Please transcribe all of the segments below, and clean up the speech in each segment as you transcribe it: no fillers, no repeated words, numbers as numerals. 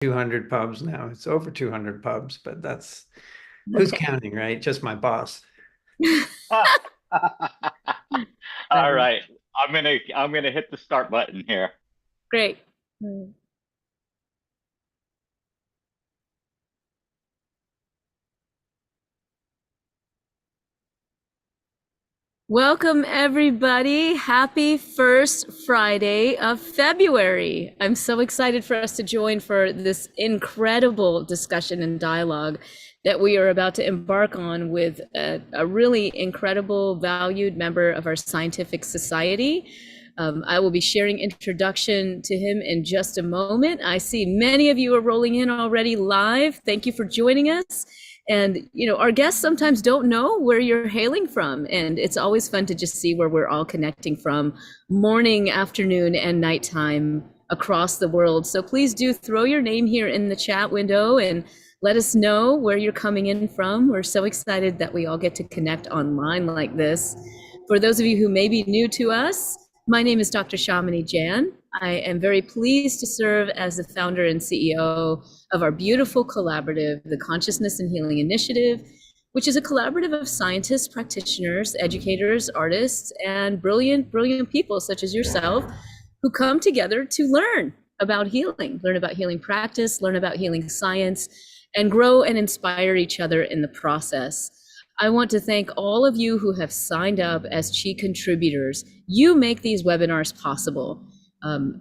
200 pubs now. It's over 200 pubs, but that's who's counting, right? Just my boss. All right. I'm gonna hit the start button here. Great. Mm. Welcome, everybody. Happy first Friday of February. I'm so excited for us to join for this incredible discussion and dialogue that we are about to embark on with a really incredible, valued member of our scientific society. I will be sharing introduction to him in just a moment. I see many of you are rolling in already live. Thank you for joining us. And, our guests sometimes don't know where you're hailing from. And it's always fun to just see where we're all connecting from morning, afternoon, and nighttime across the world. So please do throw your name here in the chat window and let us know where you're coming in from. We're so excited that we all get to connect online like this. For those of you who may be new to us, my name is Dr. Shamini Jan. I am very pleased to serve as the founder and CEO of our beautiful collaborative, the Consciousness and Healing Initiative, which is a collaborative of scientists, practitioners, educators, artists, and brilliant, brilliant people such as yourself who come together to learn about healing practice, learn about healing science, and grow and inspire each other in the process. I want to thank all of you who have signed up as Qi contributors. You make these webinars possible.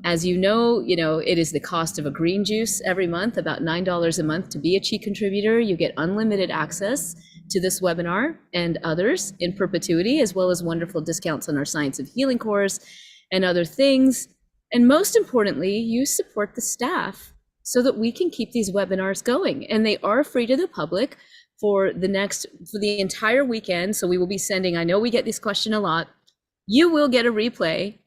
As you know, it is the cost of a green juice every month, about $9 a month to be a Qi contributor. You get unlimited access to this webinar and others in perpetuity, as well as wonderful discounts on our Science of Healing course and other things. And most importantly, you support the staff so that we can keep these webinars going. And they are free to the public for the entire weekend. So we will be sending, I know we get this question a lot, you will get a replay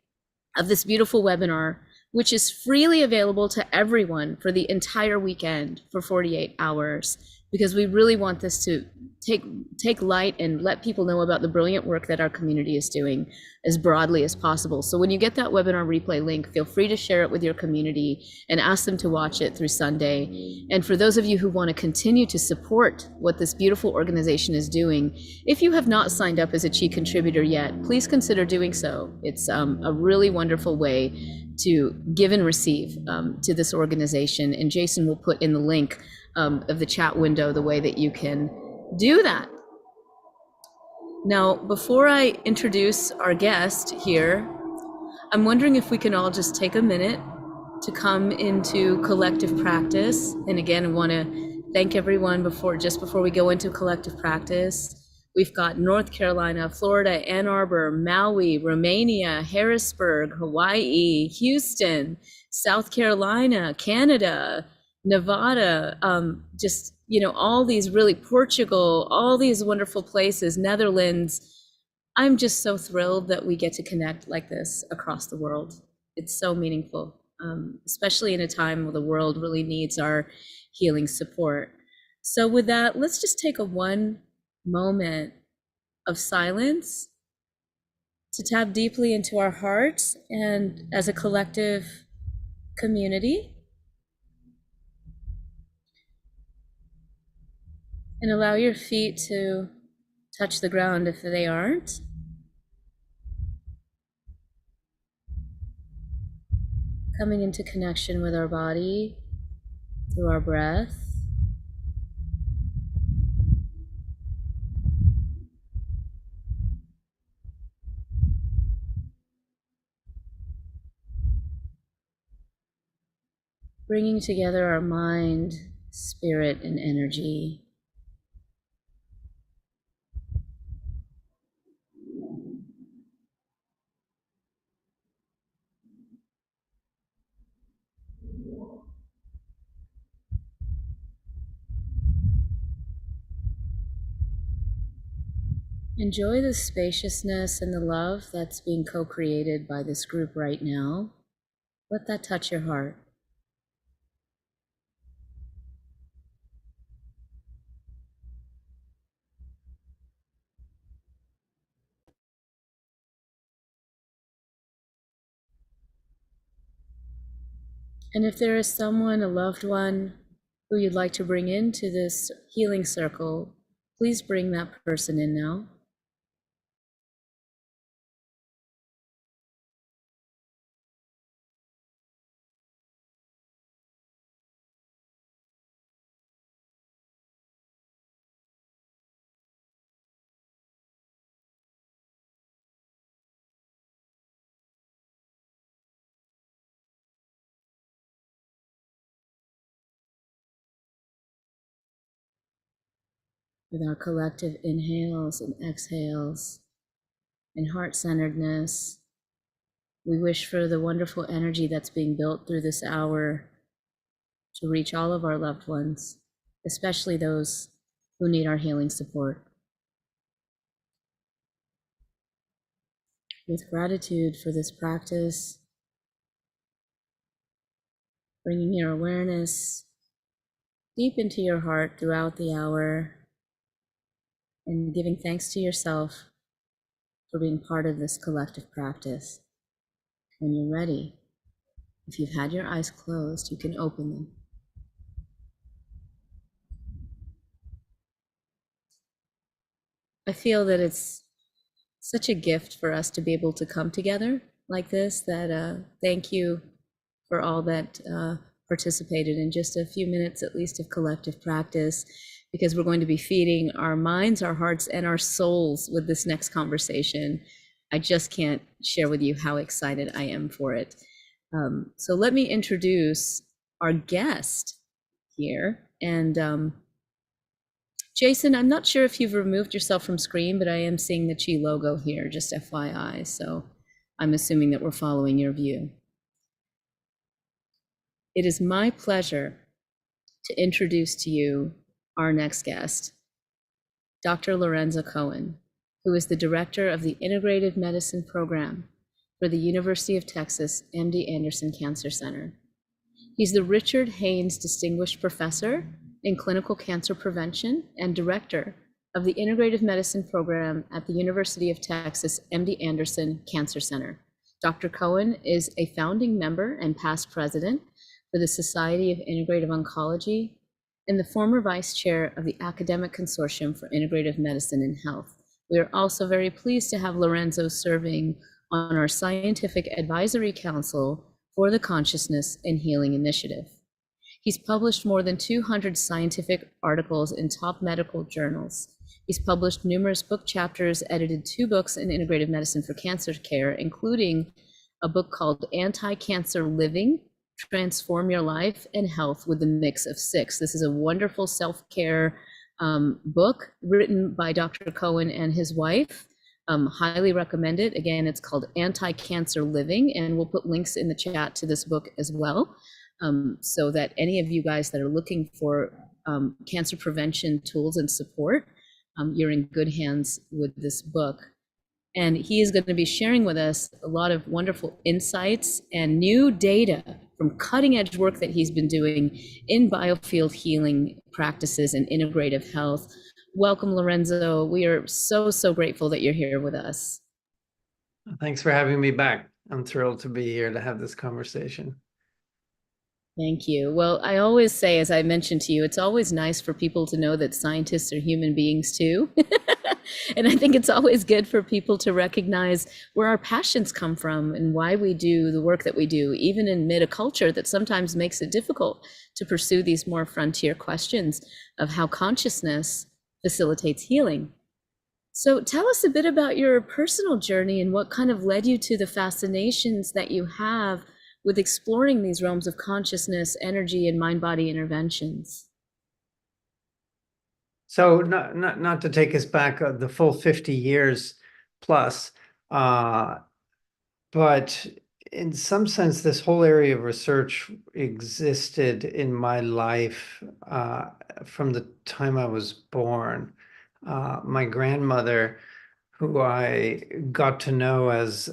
of this beautiful webinar, which is freely available to everyone for the entire weekend for 48 hours, because we really want this to take light and let people know about the brilliant work that our community is doing as broadly as possible. So when you get that webinar replay link, feel free to share it with your community and ask them to watch it through Sunday. And for those of you who want to continue to support what this beautiful organization is doing, if you have not signed up as a Qi contributor yet, please consider doing so. It's a really wonderful way to give and receive to this organization. And Jason will put in the link of the chat window the way that you can do that. Now, before I introduce our guest here, I'm wondering if we can all just take a minute to come into collective practice. And again, I want to thank everyone just before we go into collective practice. We've got North Carolina, Florida, Ann Arbor, Maui, Romania, Harrisburg, Hawaii, Houston, South Carolina, Canada, Nevada, all these really, Portugal, all these wonderful places, Netherlands. I'm just so thrilled that we get to connect like this across the world. It's so meaningful, especially in a time where the world really needs our healing support. So with that, let's just take one moment of silence to tap deeply into our hearts and as a collective community. And allow your feet to touch the ground if they aren't. Coming into connection with our body through our breath. Bringing together our mind, spirit, and energy. Enjoy the spaciousness and the love that's being co-created by this group right now. Let that touch your heart. And if there is someone, a loved one, who you'd like to bring into this healing circle, please bring that person in now. With our collective inhales and exhales and heart-centeredness, we wish for the wonderful energy that's being built through this hour to reach all of our loved ones, especially those who need our healing support. With gratitude for this practice, bringing your awareness deep into your heart throughout the hour and giving thanks to yourself for being part of this collective practice. When you're ready, if you've had your eyes closed, you can open them. I feel that it's such a gift for us to be able to come together like this, that thank you for all that participated in just a few minutes at least of collective practice, because we're going to be feeding our minds, our hearts, and our souls with this next conversation. I just can't share with you how excited I am for it. So let me introduce our guest here. And Jason, I'm not sure if you've removed yourself from screen, but I am seeing the Qi logo here, just FYI. So I'm assuming that we're following your view. It is my pleasure to introduce to you our next guest, Dr. Lorenzo Cohen, who is the director of the Integrative Medicine Program for the University of Texas MD Anderson Cancer Center. He's the Richard Haynes Distinguished Professor in Clinical Cancer Prevention and Director of the Integrative Medicine Program at the University of Texas MD Anderson Cancer Center. Dr. Cohen is a founding member and past president for the Society of Integrative Oncology and the former vice chair of the Academic Consortium for Integrative Medicine and Health. We are also very pleased to have Lorenzo serving on our Scientific Advisory Council for the Consciousness and Healing Initiative. He's published more than 200 scientific articles in top medical journals. He's published numerous book chapters, edited 2 books in integrative medicine for cancer care, including a book called Anti-Cancer Living, Transform Your Life and Health with the Mix of 6. This is a wonderful self-care book written by Dr. Cohen and his wife. Highly recommend it. Again, it's called Anti-Cancer Living, and we'll put links in the chat to this book as well, so that any of you guys that are looking for cancer prevention tools and support, you're in good hands with this book. And he is going to be sharing with us a lot of wonderful insights and new data from cutting edge work that he's been doing in biofield healing practices and integrative health. Welcome, Lorenzo. We are so, so grateful that you're here with us. Thanks for having me back. I'm thrilled to be here to have this conversation. Thank you. Well, I always say, as I mentioned to you, it's always nice for people to know that scientists are human beings too. And I think it's always good for people to recognize where our passions come from and why we do the work that we do, even amid a culture that sometimes makes it difficult to pursue these more frontier questions of how consciousness facilitates healing. So tell us a bit about your personal journey and what kind of led you to the fascinations that you have with exploring these realms of consciousness, energy, and mind-body interventions. So not to take us back the full 50 years plus, but in some sense, this whole area of research existed in my life from the time I was born. My grandmother, who I got to know as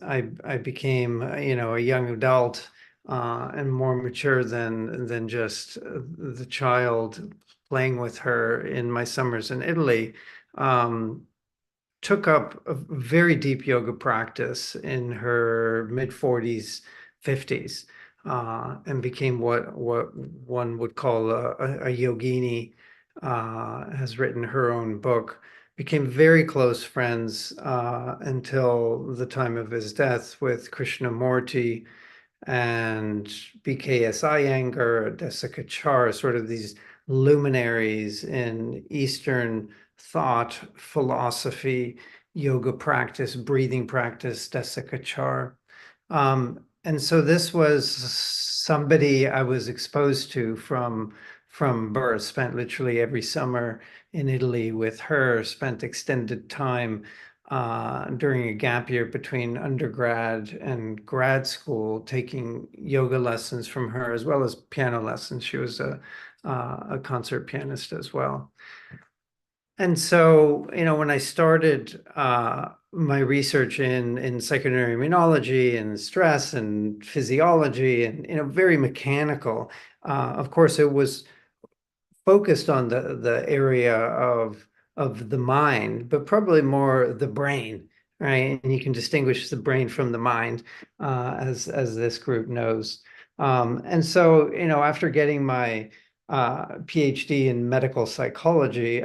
I became, a young adult and more mature than just the child playing with her in my summers in Italy, took up a very deep yoga practice in her mid 40s, 50s. and became what one would call a yogini, has written her own book, became very close friends until the time of his death with Krishnamurti and BKS Iyengar, Desikachar, sort of these luminaries in Eastern thought, philosophy, yoga practice, breathing practice, Desikachar. And so this was somebody I was exposed to from birth, spent literally every summer in Italy with her, spent extended time during a gap year between undergrad and grad school, taking yoga lessons from her as well as piano lessons. She was a concert pianist as well. And so, when I started my research in psychoneural immunology and stress and physiology and, very mechanical, of course, it was focused on the area of the mind, but probably more the brain, right? And you can distinguish the brain from the mind, as this group knows. And so, after getting my PhD in medical psychology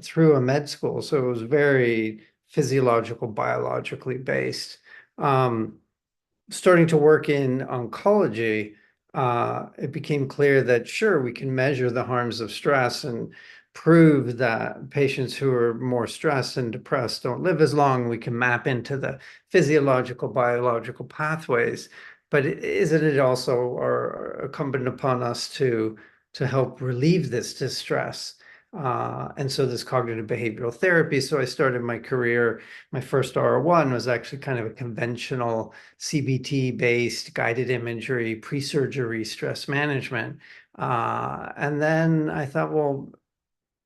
through a med school, so it was very physiological, biologically based. Starting to work in oncology, it became clear that sure, we can measure the harms of stress and prove that patients who are more stressed and depressed don't live as long. We can map into the physiological, biological pathways. But isn't it also incumbent upon us to help relieve this distress? And so this cognitive behavioral therapy. So I started my career, my first R1 was actually kind of a conventional CBT-based guided imagery, pre-surgery stress management. And then I thought, well,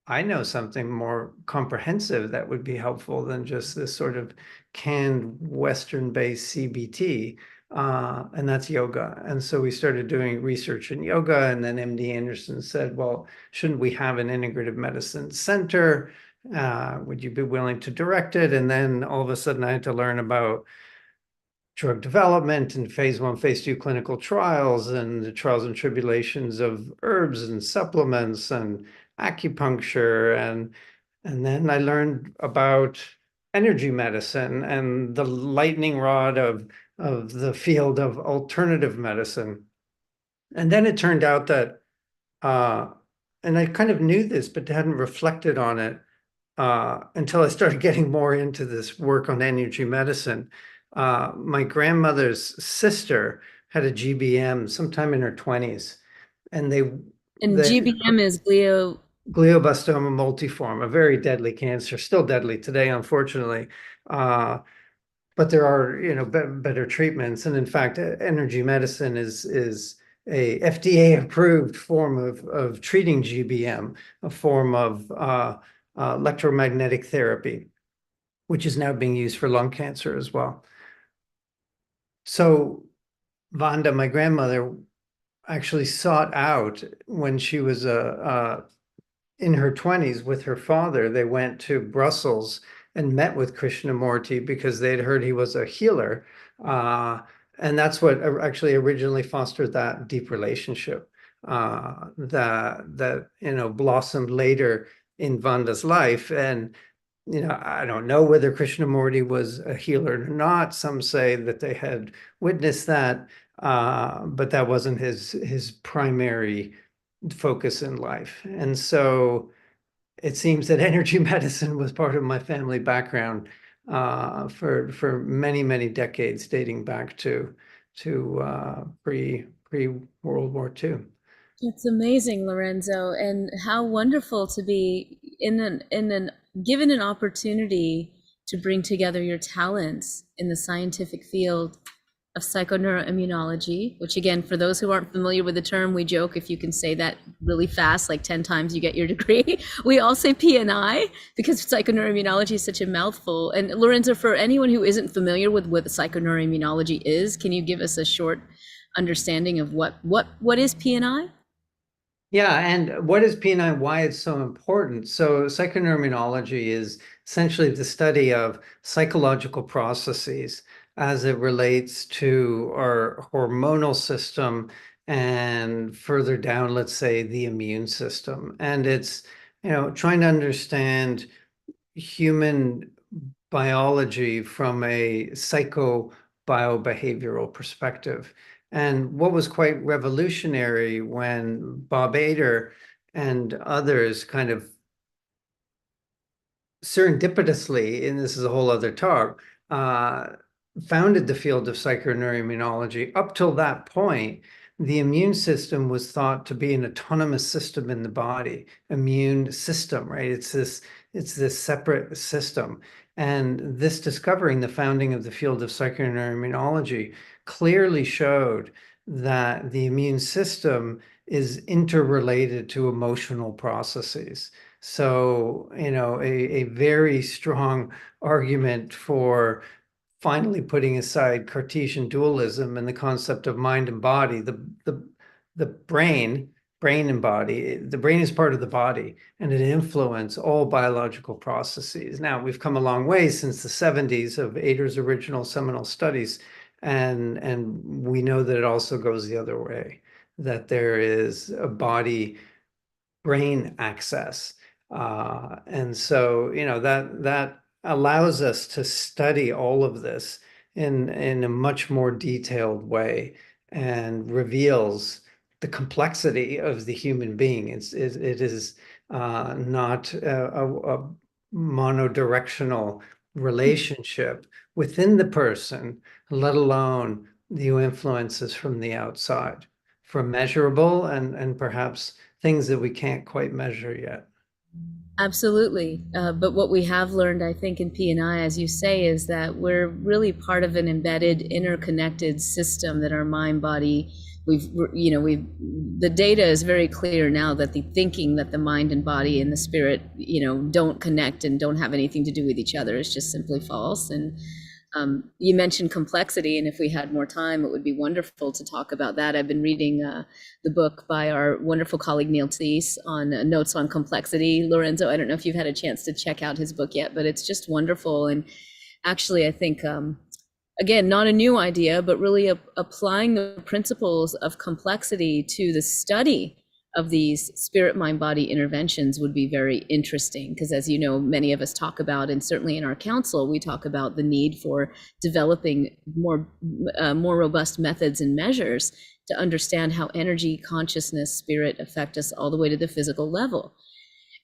I know something more comprehensive that would be helpful than just this sort of canned Western-based CBT, and that's yoga. And so we started doing research in yoga, and then MD Anderson said, well, shouldn't we have an integrative medicine center? Would you be willing to direct it? And then all of a sudden I had to learn about drug development and phase 1, phase 2 clinical trials and the trials and tribulations of herbs and supplements and acupuncture. And then I learned about energy medicine and the lightning rod of the field of alternative medicine. And then it turned out that, and I kind of knew this, but hadn't reflected on it until I started getting more into this work on energy medicine. My grandmother's sister had a GBM sometime in her 20s, and GBM is glioblastoma multiforme, a very deadly cancer, still deadly today, unfortunately. But there are, better treatments, and in fact, energy medicine is a FDA-approved form of treating GBM, a form of electromagnetic therapy, which is now being used for lung cancer as well. So Vanda, my grandmother, actually sought out when she was in her 20s with her father. They went to Brussels and met with Krishnamurti because they'd heard he was a healer. And that's what actually originally fostered that deep relationship that blossomed later in Vanda's life. And I don't know whether Krishnamurti was a healer or not. Some say that they had witnessed that, but that wasn't his primary focus in life. And so it seems that energy medicine was part of my family background for many, many decades, dating back to pre-World War II. It's amazing, Lorenzo, and how wonderful to be given an opportunity to bring together your talents in the scientific field of psychoneuroimmunology, which again, for those who aren't familiar with the term, we joke if you can say that really fast, like 10 times you get your degree. We all say PNI because psychoneuroimmunology is such a mouthful. And Lorenzo, for anyone who isn't familiar with what psychoneuroimmunology is, can you give us a short understanding of what is PNI? Yeah, and what is PNI, why it's so important? So psychoneuroimmunology is essentially the study of psychological processes as it relates to our hormonal system and further down, let's say, the immune system. And it's, trying to understand human biology from a biobehavioral perspective. And what was quite revolutionary when Bob Ader and others kind of serendipitously, and this is a whole other talk, founded the field of psychoneuroimmunology. Up till that point, the immune system was thought to be an autonomous system in the body. Immune system, right? It's this separate system. And this discovering the founding of the field of psychoneuroimmunology clearly showed that the immune system is interrelated to emotional processes. So, a very strong argument for finally putting aside Cartesian dualism and the concept of mind and body. The brain and body, the brain is part of the body, and it influences all biological processes. Now, we've come a long way since the 70s of Ader's original seminal studies, and we know that it also goes the other way, that there is a body brain access. And so, that allows us to study all of this in a much more detailed way and reveals the complexity of the human being. It is not a monodirectional relationship within the person, let alone the influences from the outside, from measurable and perhaps things that we can't quite measure yet. Absolutely. But what we have learned, I think, in P&I, as you say, is that we're really part of an embedded, interconnected system that our mind, body, the data is very clear now that the thinking that the mind and body and the spirit, don't connect and don't have anything to do with each other is just simply false. And you mentioned complexity, and if we had more time, it would be wonderful to talk about that. I've been reading the book by our wonderful colleague Neil Teese on Notes on Complexity. Lorenzo, I don't know if you've had a chance to check out his book yet, but it's just wonderful. And actually, I think, again, not a new idea, but really applying the principles of complexity to the study of these spirit, mind, body interventions would be very interesting, because as you know, many of us talk about, and certainly in our council, we talk about the need for developing more robust methods and measures to understand how energy, consciousness, spirit affect us all the way to the physical level.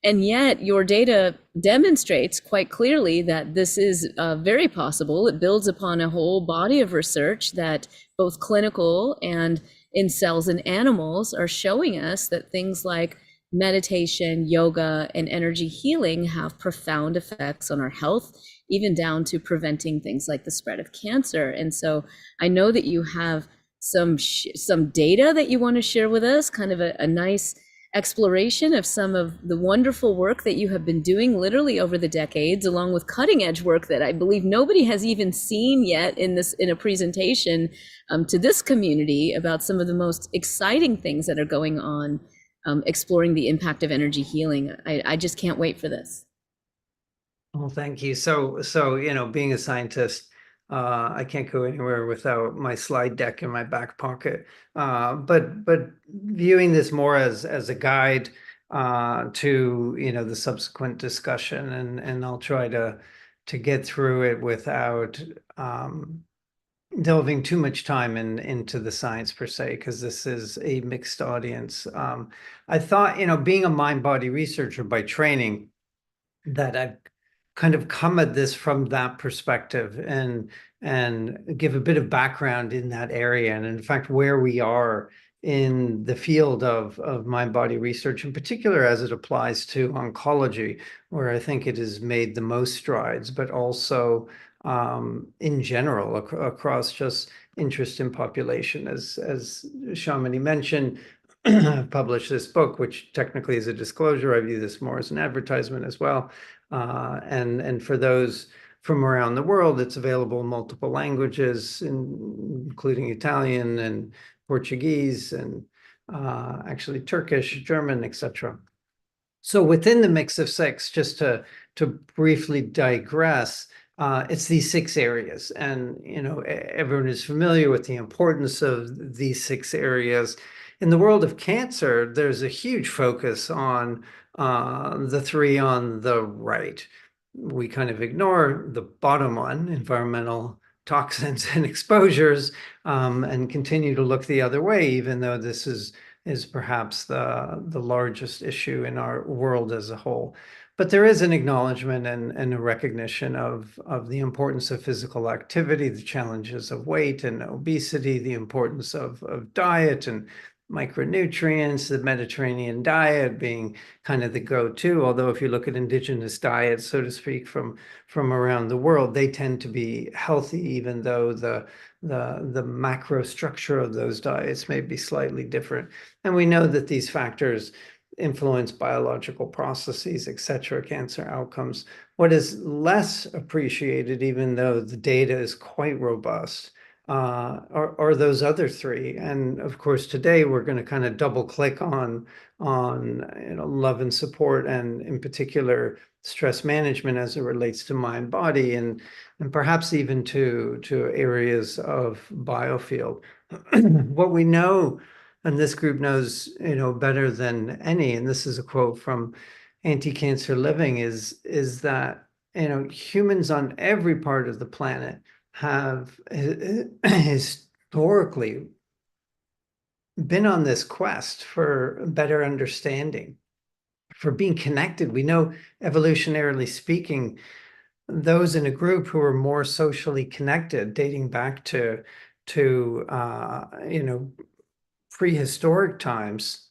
And yet your data demonstrates quite clearly that this is very possible. It builds upon a whole body of research that both clinical and in cells and animals are showing us that things like meditation, yoga, and energy healing have profound effects on our health, even down to preventing things like the spread of cancer. And so I know that you have some data that you want to share with us, kind of a nice exploration of some of the wonderful work that you have been doing literally over the decades, along with cutting edge work that I believe nobody has even seen yet in a presentation to this community about some of the most exciting things that are going on, exploring the impact of energy healing. I just can't wait for this. Well, thank you. So, being a scientist, I can't go anywhere without my slide deck in my back pocket. But viewing this more as a guide to the subsequent discussion, and I'll try to get through it without delving too much time into the science per se, because this is a mixed audience. I thought, being a mind-body researcher by training, that I've kind of come at this from that perspective and give a bit of background in that area, and in fact where we are in the field of mind-body research, in particular as it applies to oncology, where I think it has made the most strides, but also in general across just interest in population. As Shamini mentioned, I've published this book, which technically is a disclosure. I view this more as an advertisement as well. And for those from around the world, it's available in multiple languages, including Italian and Portuguese and actually Turkish, German, etc. So within the mix of six, just to briefly digress, It's these 6 areas, and everyone is familiar with the importance of these 6 areas. In the world of cancer, there's a huge focus on the 3 on the right. We kind of ignore the bottom one, environmental toxins and exposures, and continue to look the other way, even though this is perhaps the largest issue in our world as a whole. But there is an acknowledgement and a recognition of the importance of physical activity, the challenges of weight and obesity, the importance of diet and micronutrients, the Mediterranean diet being kind of the go-to. Although if you look at indigenous diets, so to speak, from around the world, they tend to be healthy, even though the macro structure of those diets may be slightly different. And we know that these factors influence biological processes, etc., cancer outcomes. What is less appreciated, even though the data is quite robust, are those other 3. And of course, today we're going to kind of double click on love and support, and in particular stress management as it relates to mind body, and perhaps even to areas of biofield. What we know, and this group knows better than any, and this is a quote from Anti-Cancer Living, is that humans on every part of the planet have historically been on this quest for better understanding, for being connected. We know, evolutionarily speaking, those in a group who are more socially connected, dating back to prehistoric times,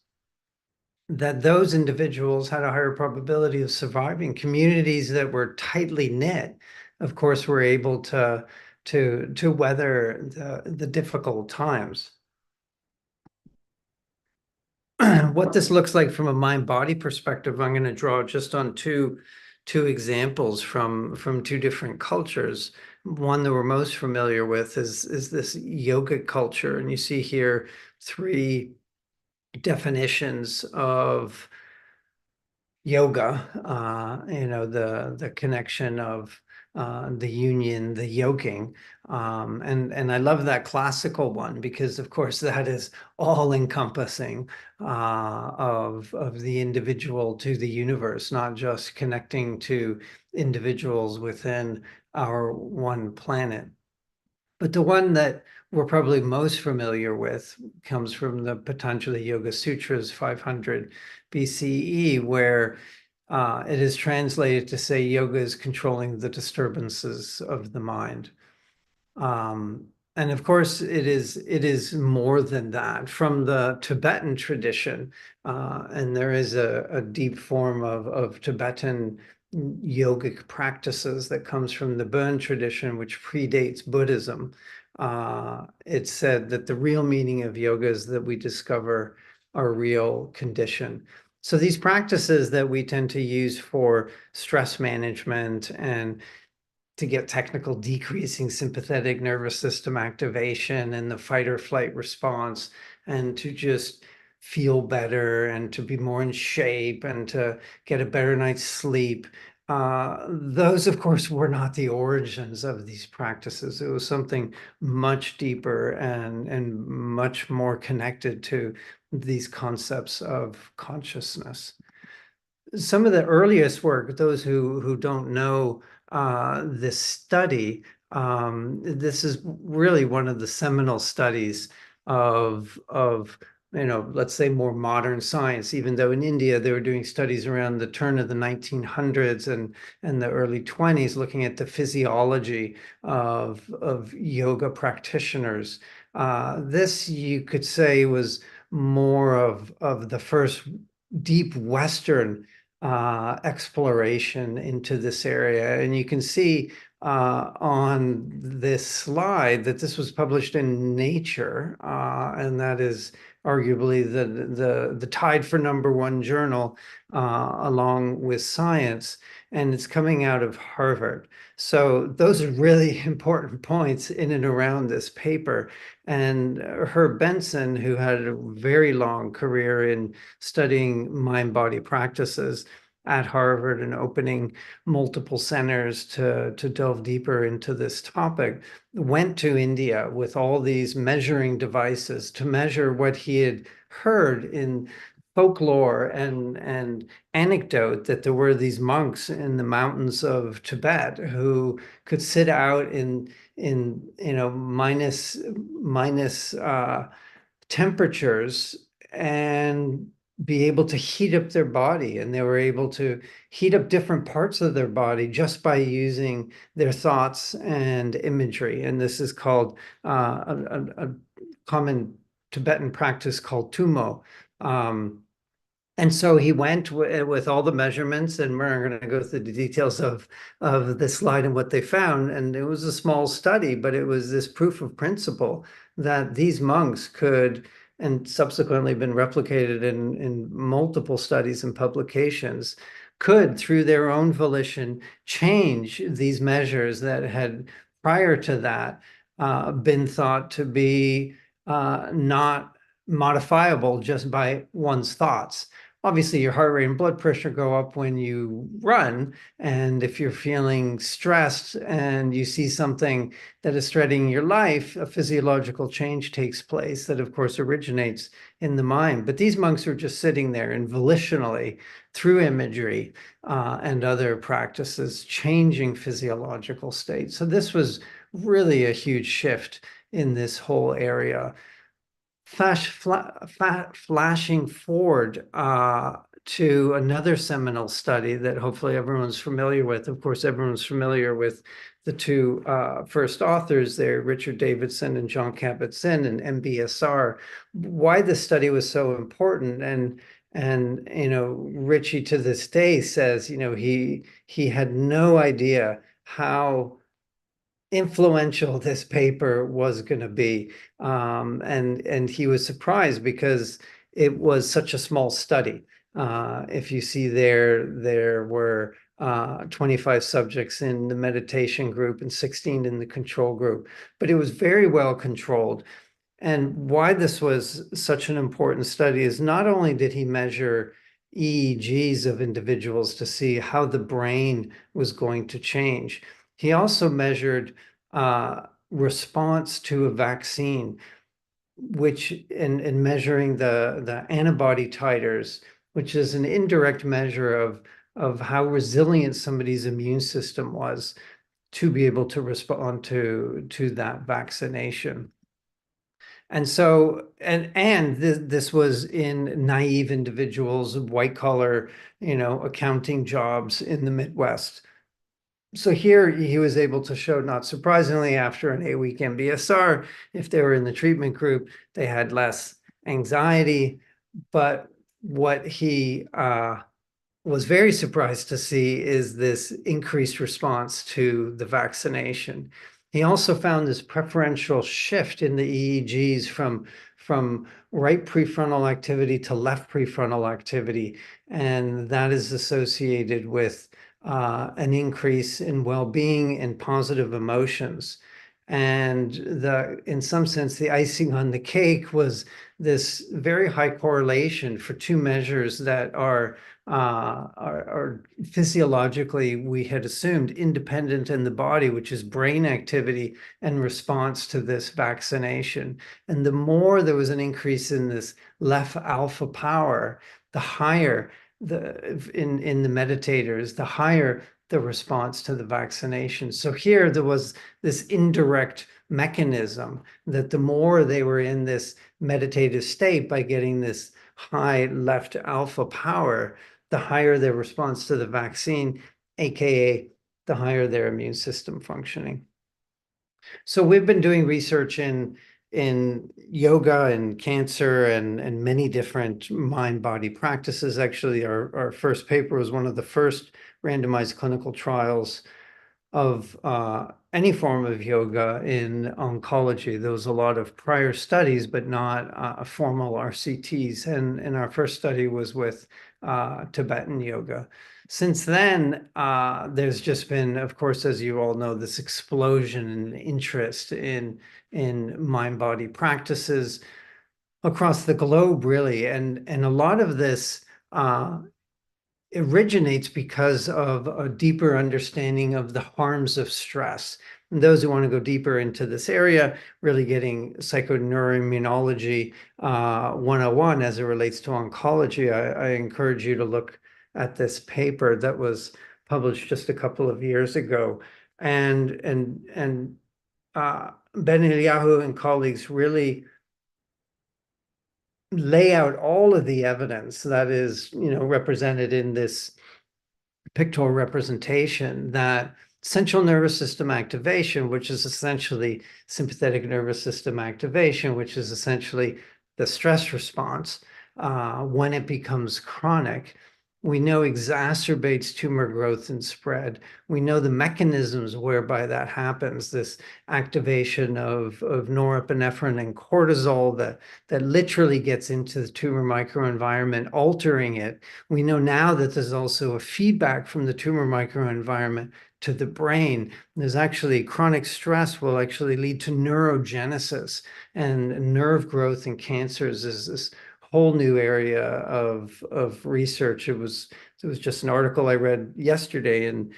that those individuals had a higher probability of surviving. Communities that were tightly knit, of course, were able to weather the difficult times. What this looks like from a mind-body perspective, I'm going to draw just on two examples from 2 different cultures. One that we're most familiar with is this yogic culture, and you see here 3 definitions of yoga. The connection of the union, the yoking, and I love that classical one, because of course that is all encompassing of the individual to the universe, not just connecting to individuals within our one planet. But the one that we're probably most familiar with comes from the Patanjali Yoga Sutras, 500 BCE, where it is translated to say yoga is controlling the disturbances of the mind. And of course, it is more than that. From the Tibetan tradition, and there is a deep form of Tibetan yogic practices that comes from the Burn tradition, which predates Buddhism. It's said that the real meaning of yoga is that we discover our real condition. So these practices that we tend to use for stress management and, to get technical, decreasing sympathetic nervous system activation and the fight or flight response, and to just feel better and to be more in shape and to get a better night's sleep. Those, of course, were not the origins of these practices. It was something much deeper and much more connected to these concepts of consciousness. Some of the earliest work, those who don't know this study, this is really one of the seminal studies of let's say more modern science, even though in India they were doing studies around the turn of the 1900s and the early 20s, looking at the physiology of yoga practitioners. This, you could say, was more of the first deep Western exploration into this area. And you can see on this slide that this was published in Nature, and that is arguably the tied for #1 journal along with Science, and it's coming out of Harvard. So those are really important points in and around this paper. And Herb Benson, who had a very long career in studying mind-body practices, at Harvard and opening multiple centers to delve deeper into this topic, went to India with all these measuring devices to measure what he had heard in folklore and anecdote, that there were these monks in the mountains of Tibet who could sit out in minus temperatures and be able to heat up their body, and they were able to heat up different parts of their body just by using their thoughts and imagery. And this is called a common Tibetan practice called tumo. And so he went with all the measurements, and we're going to go through the details of the slide and what they found. And it was a small study, but it was this proof of principle that these monks could, and subsequently been replicated in multiple studies and publications, could, through their own volition, change these measures that had prior to that been thought to be not modifiable just by one's thoughts. Obviously, your heart rate and blood pressure go up when you run. And if you're feeling stressed and you see something that is threatening your life, a physiological change takes place that, of course, originates in the mind. But these monks were just sitting there and volitionally, through imagery and other practices, changing physiological states. So this was really a huge shift in this whole area. Flashing forward to another seminal study that hopefully everyone's familiar with. Of course, everyone's familiar with the two first authors there, Richard Davidson and John Kabat-Zinn, and MBSR. Why this study was so important, and Richie to this day says, he had no idea how influential this paper was going to be, and he was surprised because it was such a small study. If you see there were 25 subjects in the meditation group and 16 in the control group, but it was very well controlled. And why this was such an important study is not only did he measure EEGs of individuals to see how the brain was going to change, he also measured response to a vaccine, which in measuring the antibody titers, which is an indirect measure of how resilient somebody's immune system was to be able to respond to that vaccination. And so, this was in naive individuals, white collar, accounting jobs in the Midwest. So here he was able to show, not surprisingly, after an 8-week MBSR, if they were in the treatment group, they had less anxiety. But what he was very surprised to see is this increased response to the vaccination. He also found this preferential shift in the EEGs from right prefrontal activity to left prefrontal activity, and that is associated with an increase in well-being and positive emotions. And in some sense, the icing on the cake was this very high correlation for two measures that are physiologically, we had assumed, independent in the body, which is brain activity and response to this vaccination. And the more there was an increase in this left alpha power, the higher in the meditators, the higher the response to the vaccination. So here there was this indirect mechanism that the more they were in this meditative state by getting this high left alpha power, the higher their response to the vaccine, aka the higher their immune system functioning. So we've been doing research in yoga and cancer and many different mind-body practices. Actually, our first paper was one of the first randomized clinical trials of any form of yoga in oncology. There was a lot of prior studies, but not formal RCTs. And our first study was with Tibetan yoga. Since then, there's just been, of course, as you all know, this explosion in interest in mind-body practices across the globe, really. And a lot of this originates because of a deeper understanding of the harms of stress. And those who want to go deeper into this area, really getting psychoneuroimmunology 101 as it relates to oncology, I encourage you to look at this paper that was published just a couple of years ago. And Ben Eliyahu and colleagues really lay out all of the evidence that is, represented in this pictorial representation, that central nervous system activation, which is essentially sympathetic nervous system activation, which is essentially the stress response, when it becomes chronic, we know exacerbates tumor growth and spread. We know the mechanisms whereby that happens, this activation of norepinephrine and cortisol that literally gets into the tumor microenvironment, altering it. We know now that there's also a feedback from the tumor microenvironment to the brain. There's actually chronic stress will actually lead to neurogenesis, and nerve growth in cancers is this whole new area of research. It was just an article I read yesterday in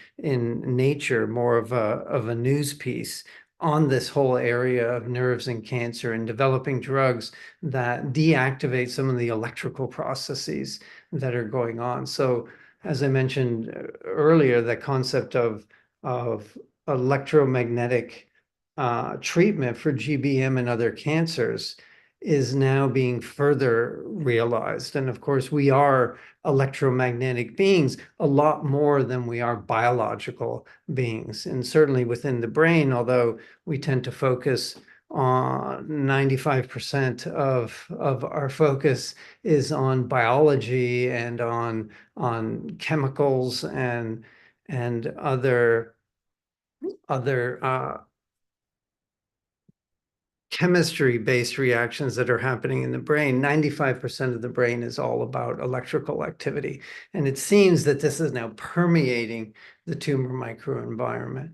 Nature, more of a news piece on this whole area of nerves and cancer, and developing drugs that deactivate some of the electrical processes that are going on. So as I mentioned earlier, the concept of electromagnetic treatment for GBM and other cancers is now being further realized. And of course, we are electromagnetic beings a lot more than we are biological beings. And certainly within the brain, although we tend to focus on 95% of our focus is on biology and on chemicals and other chemistry-based reactions that are happening in the brain. 95% of the brain is all about electrical activity. And it seems that this is now permeating the tumor microenvironment.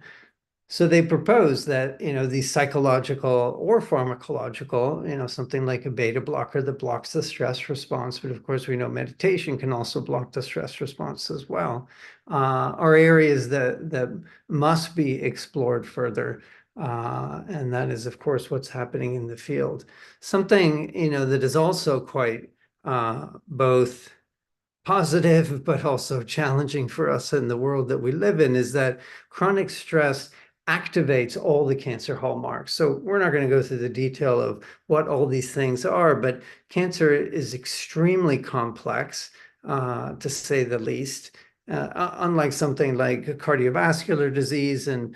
So they propose that, these psychological or pharmacological, something like a beta blocker that blocks the stress response, but of course we know meditation can also block the stress response as well, are areas that must be explored further. And that is, of course, what's happening in the field. Something, that is also quite both positive but also challenging for us in the world that we live in is that chronic stress activates all the cancer hallmarks. So we're not going to go through the detail of what all these things are, but cancer is extremely complex, to say the least. Unlike something like cardiovascular disease and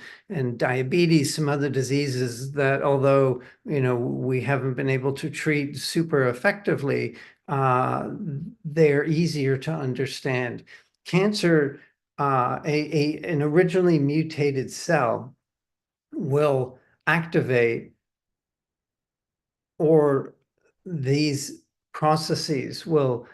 diabetes, some other diseases that, although we haven't been able to treat super effectively, they're easier to understand. Cancer, an originally mutated cell will activate, or these processes will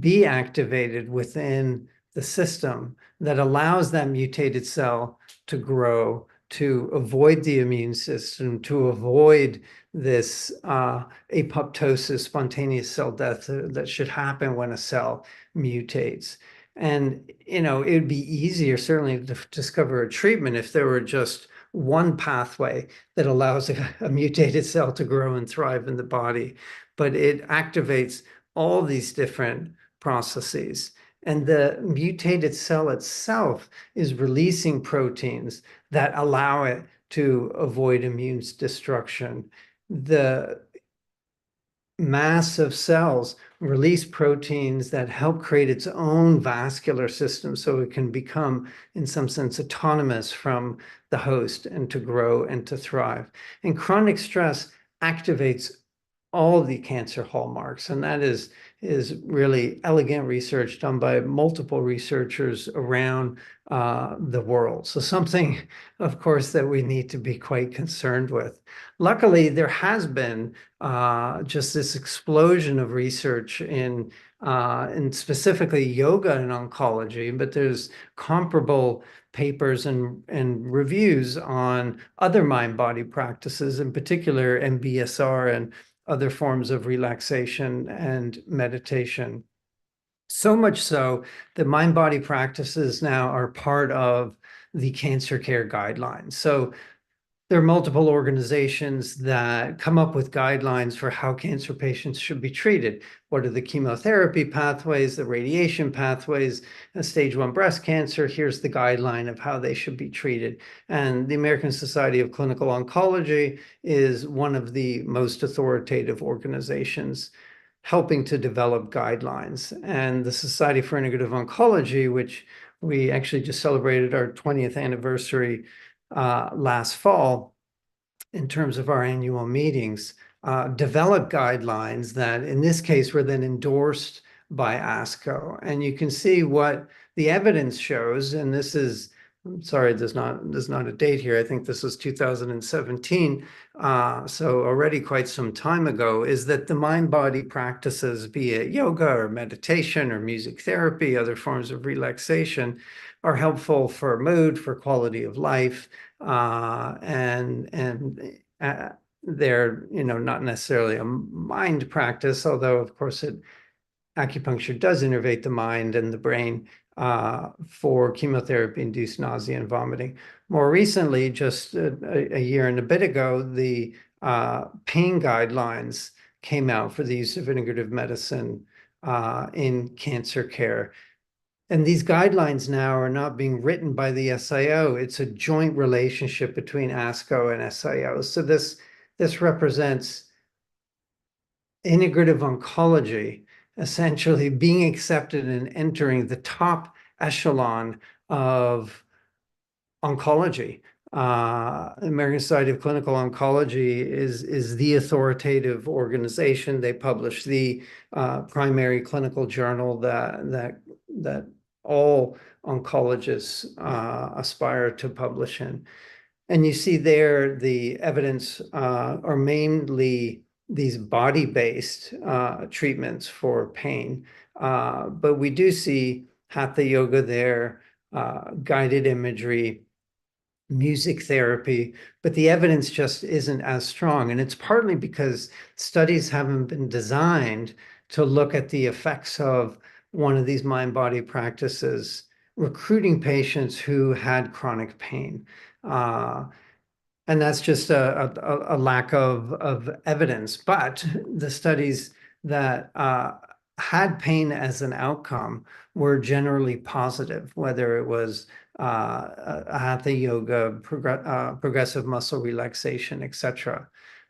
be activated within the system that allows that mutated cell to grow, to avoid the immune system, to avoid this apoptosis, spontaneous cell death that should happen when a cell mutates. And, it'd be easier certainly to discover a treatment if there were just one pathway that allows a mutated cell to grow and thrive in the body. But it activates all these different processes. And the mutated cell itself is releasing proteins that allow it to avoid immune destruction. The mass of cells release proteins that help create its own vascular system so it can become, in some sense, autonomous from the host and to grow and to thrive. And chronic stress activates all the cancer hallmarks, and that is really elegant research done by multiple researchers around the world. So something, of course, that we need to be quite concerned with. Luckily, there has been just this explosion of research in specifically yoga and oncology, but there's comparable papers and reviews on other mind-body practices, in particular MBSR and other forms of relaxation and meditation. So much so that mind-body practices now are part of the cancer care guidelines. So there are multiple organizations that come up with guidelines for how cancer patients should be treated. What are the chemotherapy pathways, the radiation pathways, stage 1 breast cancer? Here's the guideline of how they should be treated. And the American Society of Clinical Oncology is one of the most authoritative organizations helping to develop guidelines. And the Society for Integrative Oncology, which we actually just celebrated our 20th anniversary last fall in terms of our annual meetings, developed guidelines that in this case were then endorsed by ASCO. And you can see what the evidence shows, and this is, I'm sorry, there's not a date here. I think this was 2017. So already quite some time ago, is that the mind-body practices, be it yoga or meditation or music therapy, other forms of relaxation, are helpful for mood, for quality of life, and they're, not necessarily a mind practice, although of course acupuncture does innervate the mind and the brain for chemotherapy-induced nausea and vomiting. More recently, just a year and a bit ago, the pain guidelines came out for the use of integrative medicine in cancer care. And these guidelines now are not being written by the SIO. It's a joint relationship between ASCO and SIO. So this represents integrative oncology essentially being accepted and entering the top echelon of oncology. American Society of Clinical Oncology is the authoritative organization. They publish the primary clinical journal that all oncologists aspire to publish in. And you see there the evidence are mainly these body-based treatments for pain. But we do see hatha yoga there, guided imagery, music therapy, but the evidence just isn't as strong. And it's partly because studies haven't been designed to look at the effects of one of these mind-body practices, recruiting patients who had chronic pain. And that's just a lack of evidence. But the studies that had pain as an outcome were generally positive, whether it was hatha yoga, progressive muscle relaxation, etc.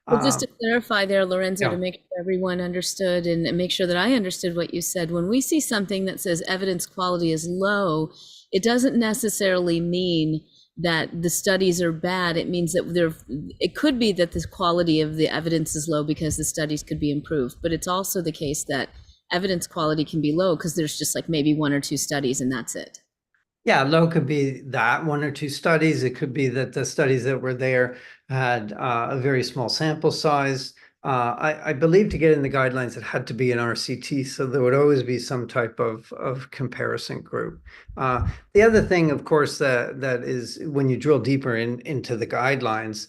Well, just to clarify there, Lorenzo, Yeah. to make sure everyone understood and make sure that I understood what you said, when we see something that says evidence quality is low, it doesn't necessarily mean that the studies are bad. It means that it could be that the quality of the evidence is low because the studies could be improved. But it's also the case that evidence quality can be low because there's just like maybe 1 or 2 studies and that's it. Yeah, low could be that 1 or 2 studies. It could be that the studies that were there had a very small sample size. I believe to get in the guidelines, it had to be an RCT, so there would always be some type of comparison group. The other thing, of course, that is when you drill deeper into the guidelines,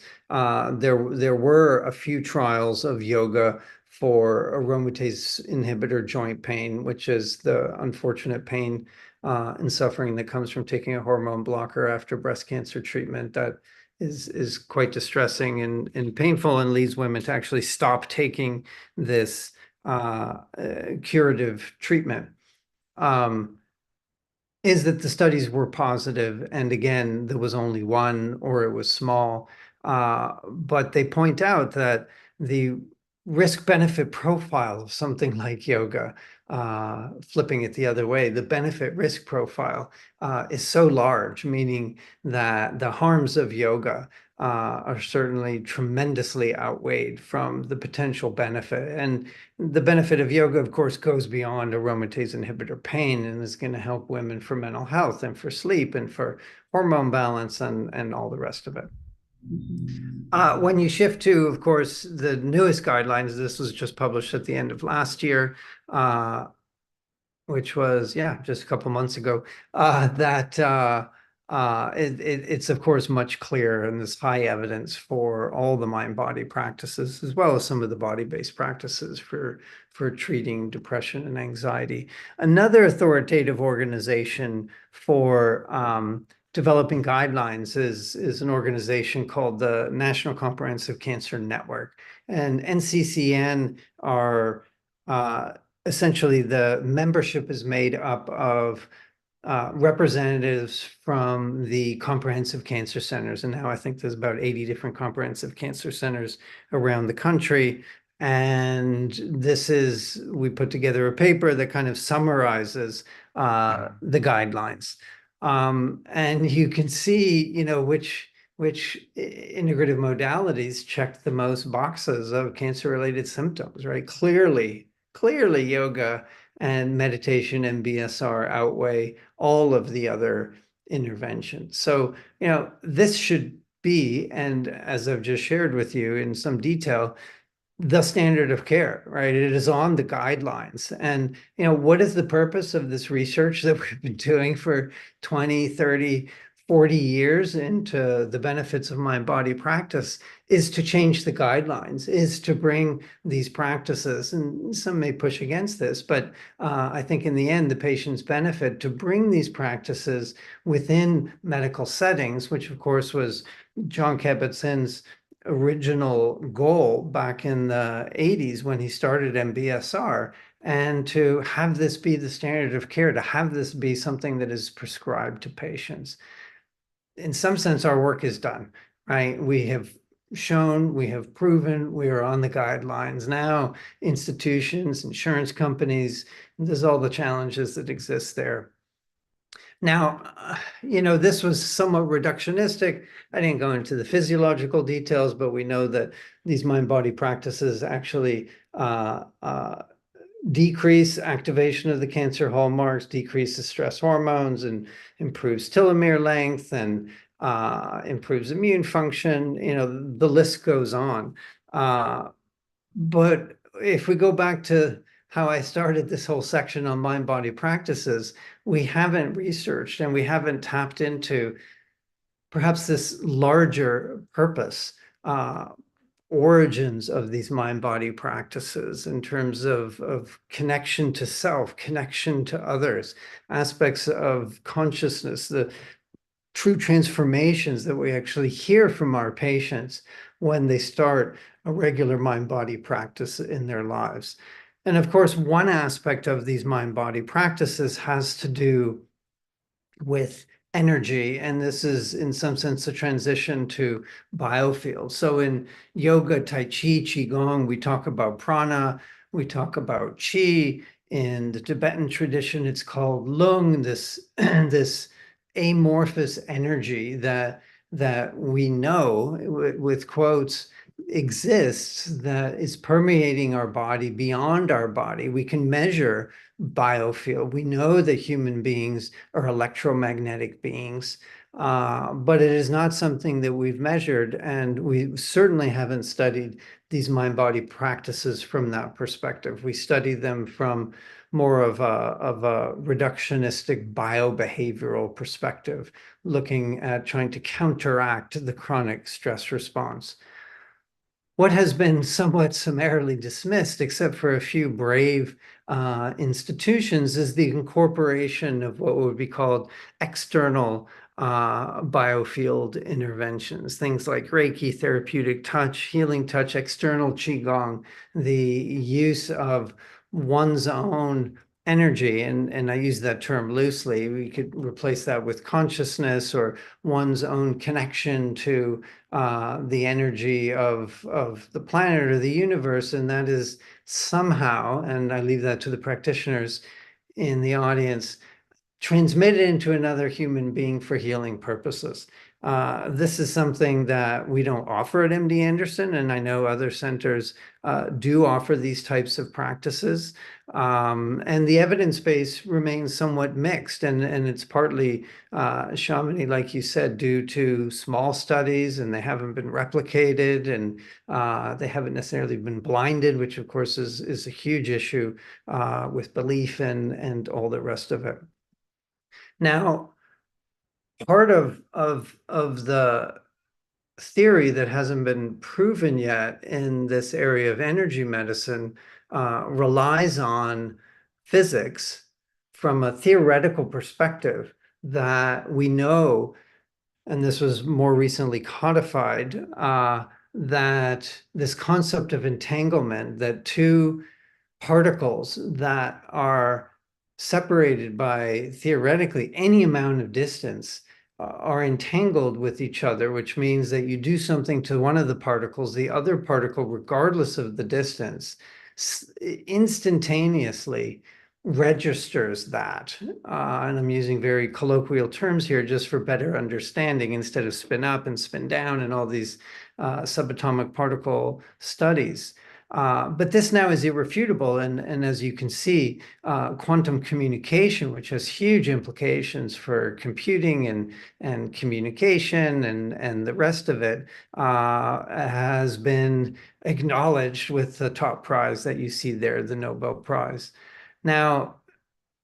there were a few trials of yoga for aromatase inhibitor joint pain, which is the unfortunate pain and suffering that comes from taking a hormone blocker after breast cancer treatment that is quite distressing and painful and leads women to actually stop taking this curative treatment. Is that the studies were positive, and again, there was only one or it was small, but they point out that the risk-benefit profile of something like yoga, flipping it the other way, the benefit-risk profile is so large, meaning that the harms of yoga are certainly tremendously outweighed from the potential benefit. And the benefit of yoga, of course, goes beyond aromatase inhibitor pain and is going to help women for mental health and for sleep and for hormone balance and all the rest of it. When you shift to, of course, the newest guidelines, this was just published at the end of last year, which was, just a couple months ago, that it's of course much clearer, and there's high evidence for all the mind-body practices, as well as some of the body-based practices for treating depression and anxiety. Another authoritative organization for developing guidelines is an organization called the National Comprehensive Cancer Network. And NCCN are essentially, the membership is made up of representatives from the comprehensive cancer centers. And now I think there's about 80 different comprehensive cancer centers around the country. And we put together a paper that kind of summarizes the guidelines. And you can see, which integrative modalities check the most boxes of cancer-related symptoms, right? Clearly yoga and meditation and BSR outweigh all of the other interventions. So, this should be, and as I've just shared with you in some detail, the standard of care, right? It is on the guidelines. And, what is the purpose of this research that we've been doing for 20, 30, 40 years into the benefits of mind-body practice? Is to change the guidelines, is to bring these practices, and some may push against this, but I think in the end, the patients benefit to bring these practices within medical settings, which of course was John Kabat-Zinn's original goal back in the 80s when he started MBSR, and to have this be the standard of care, to have this be something that is prescribed to patients. In some sense, our work is done, right? We have shown, we have proven, we are on the guidelines. Now, institutions, insurance companies, there's all the challenges that exist there. Now, this was somewhat reductionistic. I didn't go into the physiological details, but we know that these mind-body practices actually decrease activation of the cancer hallmarks, decreases stress hormones, and improves telomere length, and improves immune function. The list goes on. But if we go back to how I started this whole section on mind-body practices, we haven't researched and we haven't tapped into perhaps this larger purpose, origins of these mind-body practices in terms of connection to self, connection to others, aspects of consciousness, the true transformations that we actually hear from our patients when they start a regular mind-body practice in their lives. And of course, one aspect of these mind-body practices has to do with energy, and this is in some sense a transition to biofield. So in yoga, tai chi, qigong, we talk about prana, we talk about qi. In the Tibetan tradition, it's called lung, this amorphous energy that we know, with quotes, exists, that is permeating our body, beyond our body. We can measure biofield. We know that human beings are electromagnetic beings, but it is not something that we've measured, and we certainly haven't studied these mind-body practices from that perspective. We study them from more of a reductionistic biobehavioral perspective, looking at trying to counteract the chronic stress response. What has been somewhat summarily dismissed, except for a few brave institutions, is the incorporation of what would be called external biofield interventions, things like Reiki, therapeutic touch, healing touch, external qigong, the use of one's own energy, and I use that term loosely. We could replace that with consciousness, or one's own connection to the energy of the planet or the universe, and that is somehow, and I leave that to the practitioners in the audience, transmitted into another human being for healing purposes. This is something that we don't offer at MD Anderson, and I know other centers do offer these types of practices. And the evidence base remains somewhat mixed, and it's partly, Shamini, like you said, due to small studies, and they haven't been replicated, and they haven't necessarily been blinded, which of course is a huge issue with belief and all the rest of it. Now, part of the theory that hasn't been proven yet in this area of energy medicine relies on physics from a theoretical perspective that we know, and this was more recently codified, that this concept of entanglement, that two particles that are separated by theoretically any amount of distance are entangled with each other, which means that you do something to one of the particles, the other particle, regardless of the distance, instantaneously registers that. And I'm using very colloquial terms here just for better understanding instead of spin up and spin down and all these subatomic particle studies. But this now is irrefutable. And as you can see, quantum communication, which has huge implications for computing and communication and the rest of it, has been acknowledged with the top prize that you see there, the Nobel Prize. Now,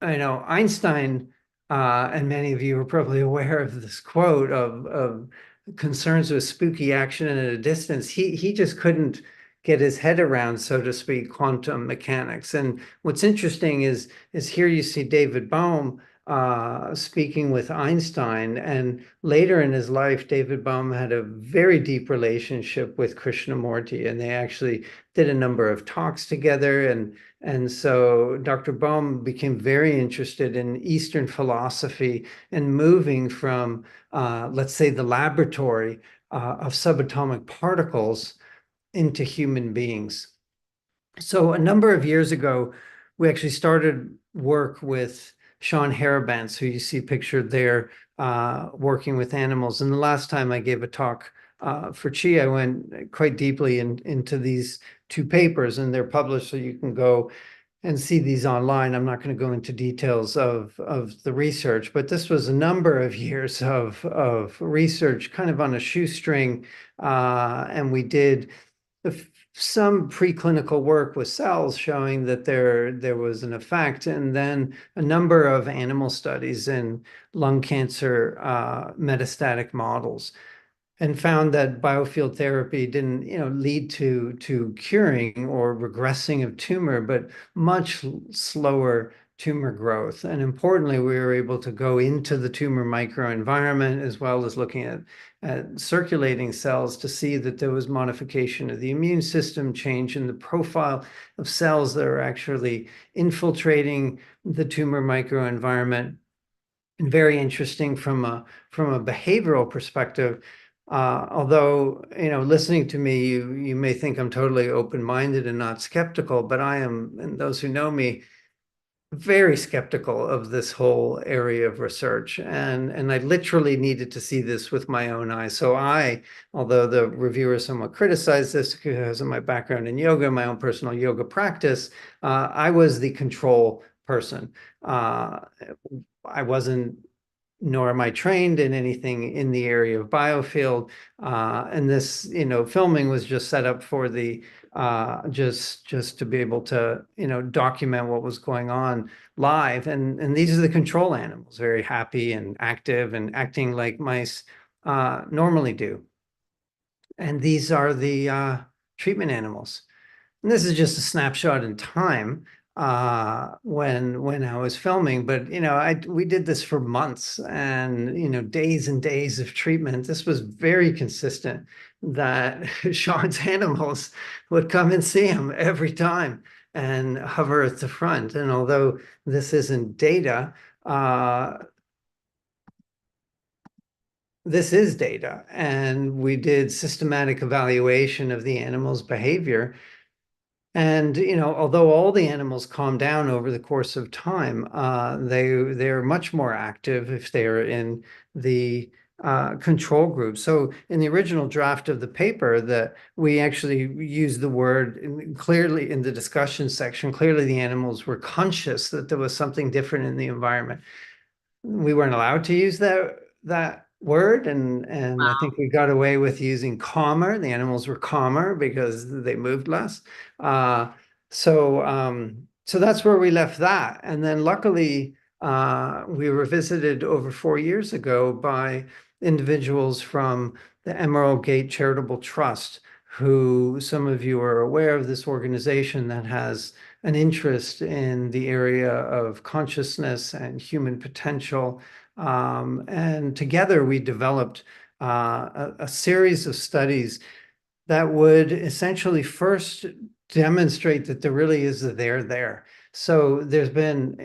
I know Einstein, and many of you are probably aware of this quote of concerns with spooky action at a distance. He just couldn't get his head around, so to speak, quantum mechanics. And what's interesting is here you see David Bohm speaking with Einstein, and later in his life, David Bohm had a very deep relationship with Krishnamurti, and they actually did a number of talks together. And so Dr. Bohm became very interested in Eastern philosophy and moving from, let's say, the laboratory of subatomic particles into human beings. So a number of years ago, we actually started work with Sean Harabantz, who you see pictured there, working with animals. And the last time I gave a talk for Chi, I went quite deeply into these two papers, and they're published, so you can go and see these online. I'm not going to go into details of the research, but this was a number of years of research kind of on a shoestring, and we did some preclinical work with cells showing that there was an effect, and then a number of animal studies in lung cancer metastatic models, and found that biofield therapy didn't, lead to curing or regressing of tumor, but much slower tumor growth. And importantly, we were able to go into the tumor microenvironment as well as looking at circulating cells to see that there was modification of the immune system, change in the profile of cells that are actually infiltrating the tumor microenvironment. And very interesting from a behavioral perspective. Although, listening to me, you may think I'm totally open-minded and not skeptical, but I am, and those who know me, very skeptical of this whole area of research. And I literally needed to see this with my own eyes. So although the reviewer somewhat criticized this because of my background in yoga, my own personal yoga practice, I was the control person. I wasn't, nor am I trained in anything in the area of biofield. And this, filming was just set up for the just to be able to, document what was going on live. And these are the control animals, very happy and active and acting like mice normally do. And these are the treatment animals. And this is just a snapshot in time when I was filming, but we did this for months and days and days of treatment. This was very consistent that Sean's animals would come and see him every time and hover at the front. And although this isn't data, this is data, and we did systematic evaluation of the animal's behavior. And, although all the animals calm down over the course of time, they're much more active if they're in the control group. So in the original draft of the paper that we actually used the word clearly in the discussion section, clearly the animals were conscious that there was something different in the environment. We weren't allowed to use that word, and Wow. I think we got away with using calmer. The animals were calmer because they moved less. So that's where we left that. And then luckily, we were visited over 4 years ago by individuals from the Emerald Gate Charitable Trust, who some of you are aware of, this organization that has an interest in the area of consciousness and human potential. And together we developed a series of studies that would essentially first demonstrate that there really is a there. So there's been,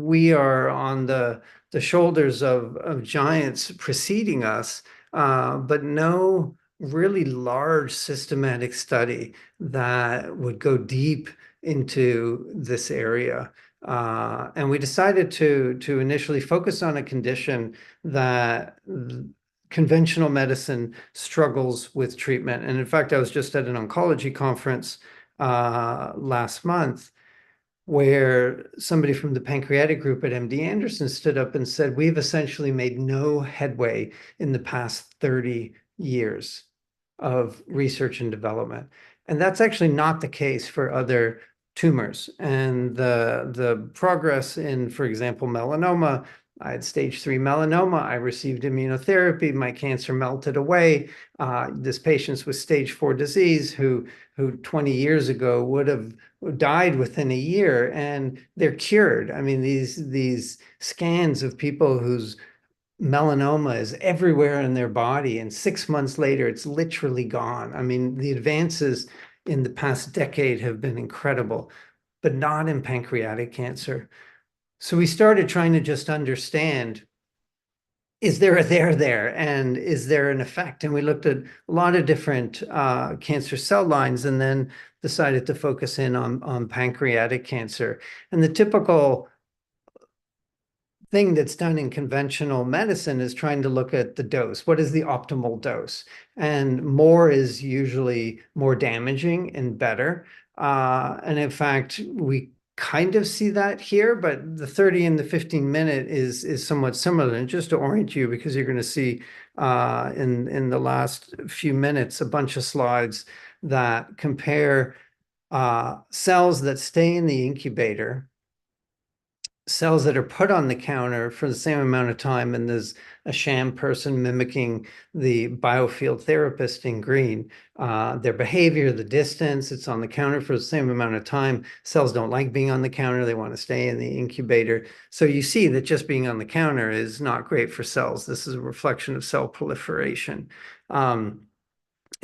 we are on the shoulders of giants preceding us, but no really large systematic study that would go deep into this area. And we decided to initially focus on a condition that conventional medicine struggles with treatment. And in fact, I was just at an oncology conference last month where somebody from the pancreatic group at MD Anderson stood up and said, we've essentially made no headway in the past 30 years of research and development. And that's actually not the case for other tumors. And the progress in, for example, melanoma, I had stage 3 melanoma. I received immunotherapy. My cancer melted away. This patient's with stage 4 disease who 20 years ago would have died within a year, and they're cured. I mean, these scans of people whose melanoma is everywhere in their body, and 6 months later, it's literally gone. I mean, the advances in the past decade have been incredible, but not in pancreatic cancer. So we started trying to just understand, is there a there, and is there an effect? And we looked at a lot of different cancer cell lines, and then decided to focus in on pancreatic cancer. And the typical thing that's done in conventional medicine is trying to look at the dose. What is the optimal dose? And more is usually more damaging and better. And in fact, we kind of see that here, but the 30 and the 15-minute is somewhat similar. And just to orient you, because you're going to see in the last few minutes a bunch of slides that compare cells that stay in the incubator, cells that are put on the counter for the same amount of time, and there's a sham person mimicking the biofield therapist in green. Their behavior, the distance, it's on the counter for the same amount of time. Cells don't like being on the counter. They want to stay in the incubator. So you see that just being on the counter is not great for cells. This is a reflection of cell proliferation.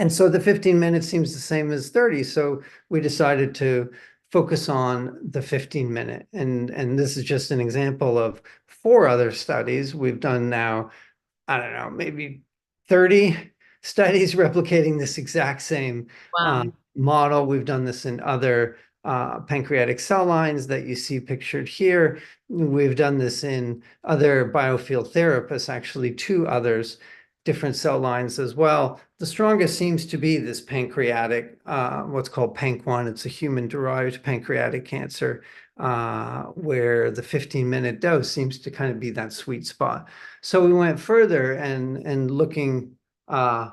And so the 15 minutes seems the same as 30. So we decided to focus on the 15-minute. And this is just an example of 4 other studies. We've done now, I don't know, maybe 30 studies replicating this exact same model. We've done this in other pancreatic cell lines that you see pictured here. We've done this in other biofield therapists, actually 2 others, different cell lines as well. The strongest seems to be this pancreatic, what's called PANC1. It's a human-derived pancreatic cancer, where the 15-minute dose seems to kind of be that sweet spot. So we went further and looking at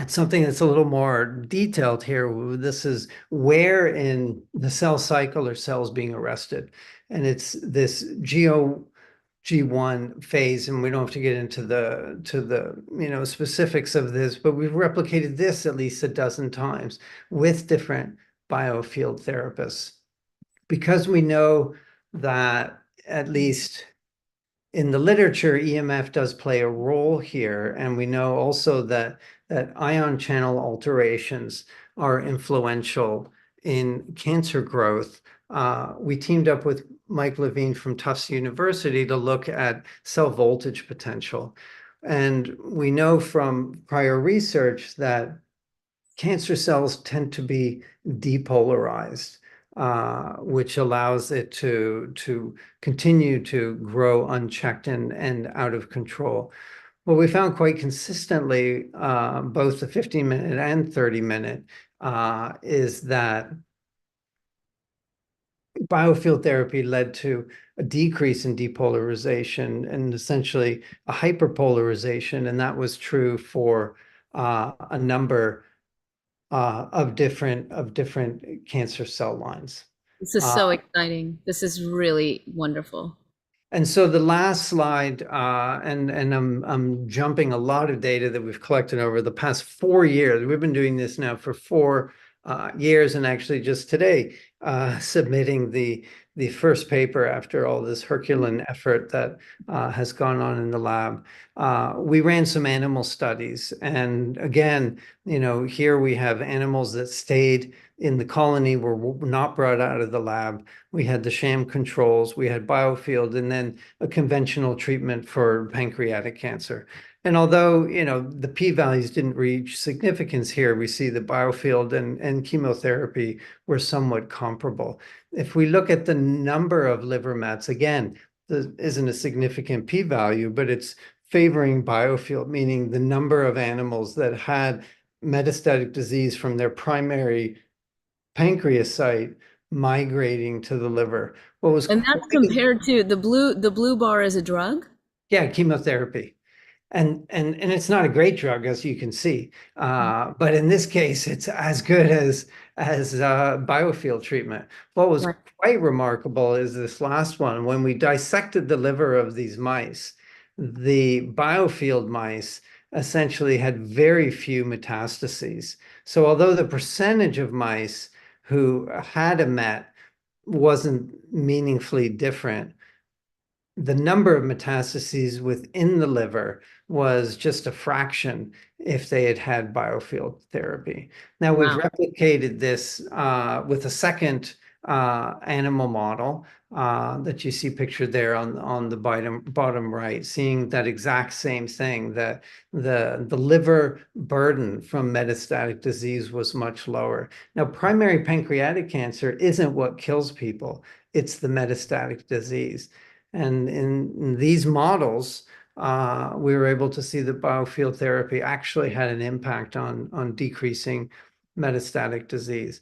something that's a little more detailed here. This is where in the cell cycle are cells being arrested. And it's this G1 phase, and we don't have to get into the specifics of this, but we've replicated this at least a dozen times with different biofield therapists, because we know that, at least in the literature, EMF does play a role here, and we know also that ion channel alterations are influential in cancer growth. We teamed up with Mike Levine from Tufts University to look at cell voltage potential. And we know from prior research that cancer cells tend to be depolarized, which allows it to continue to grow unchecked and out of control. What we found quite consistently, both the 15-minute and 30-minute, is that biofield therapy led to a decrease in depolarization and essentially a hyperpolarization, and that was true for a number of different cancer cell lines. This is so exciting. This is really wonderful. And so the last slide, and I'm jumping a lot of data that we've collected over the past 4 years. We've been doing this now for 4 years, and actually just today submitting the first paper after all this Herculean effort that has gone on in the lab. We ran some animal studies, and again, here we have animals that stayed in the colony, were not brought out of the lab. We had the sham controls, we had biofield, and then a conventional treatment for pancreatic cancer. And although, the p-values didn't reach significance here, we see the biofield and chemotherapy were somewhat comparable. If we look at the number of liver mets, again, there isn't a significant p-value, but it's favoring biofield, meaning the number of animals that had metastatic disease from their primary pancreas site migrating to the liver. And that's compared to the blue bar is a drug? Yeah, chemotherapy. And it's not a great drug, as you can see. But in this case, it's as good as biofield treatment. What was quite remarkable is this last one. When we dissected the liver of these mice, the biofield mice essentially had very few metastases. So although the percentage of mice who had a MET wasn't meaningfully different, the number of metastases within the liver was just a fraction if they had had biofield therapy. Now, we've replicated this with a second animal model that you see pictured there on the bottom right, seeing that exact same thing, that the liver burden from metastatic disease was much lower. Now, primary pancreatic cancer isn't what kills people, it's the metastatic disease. And in these models, we were able to see that biofield therapy actually had an impact on decreasing metastatic disease.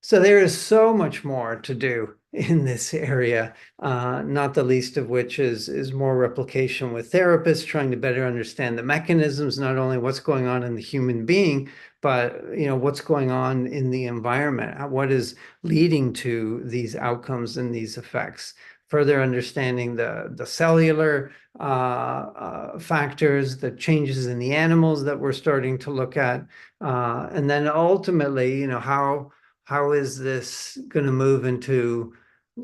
So there is so much more to do in this area, not the least of which is more replication with therapists, trying to better understand the mechanisms, not only what's going on in the human being, but what's going on in the environment, what is leading to these outcomes and these effects. Further understanding the cellular factors, the changes in the animals that we're starting to look at, and then ultimately, how is this going to move into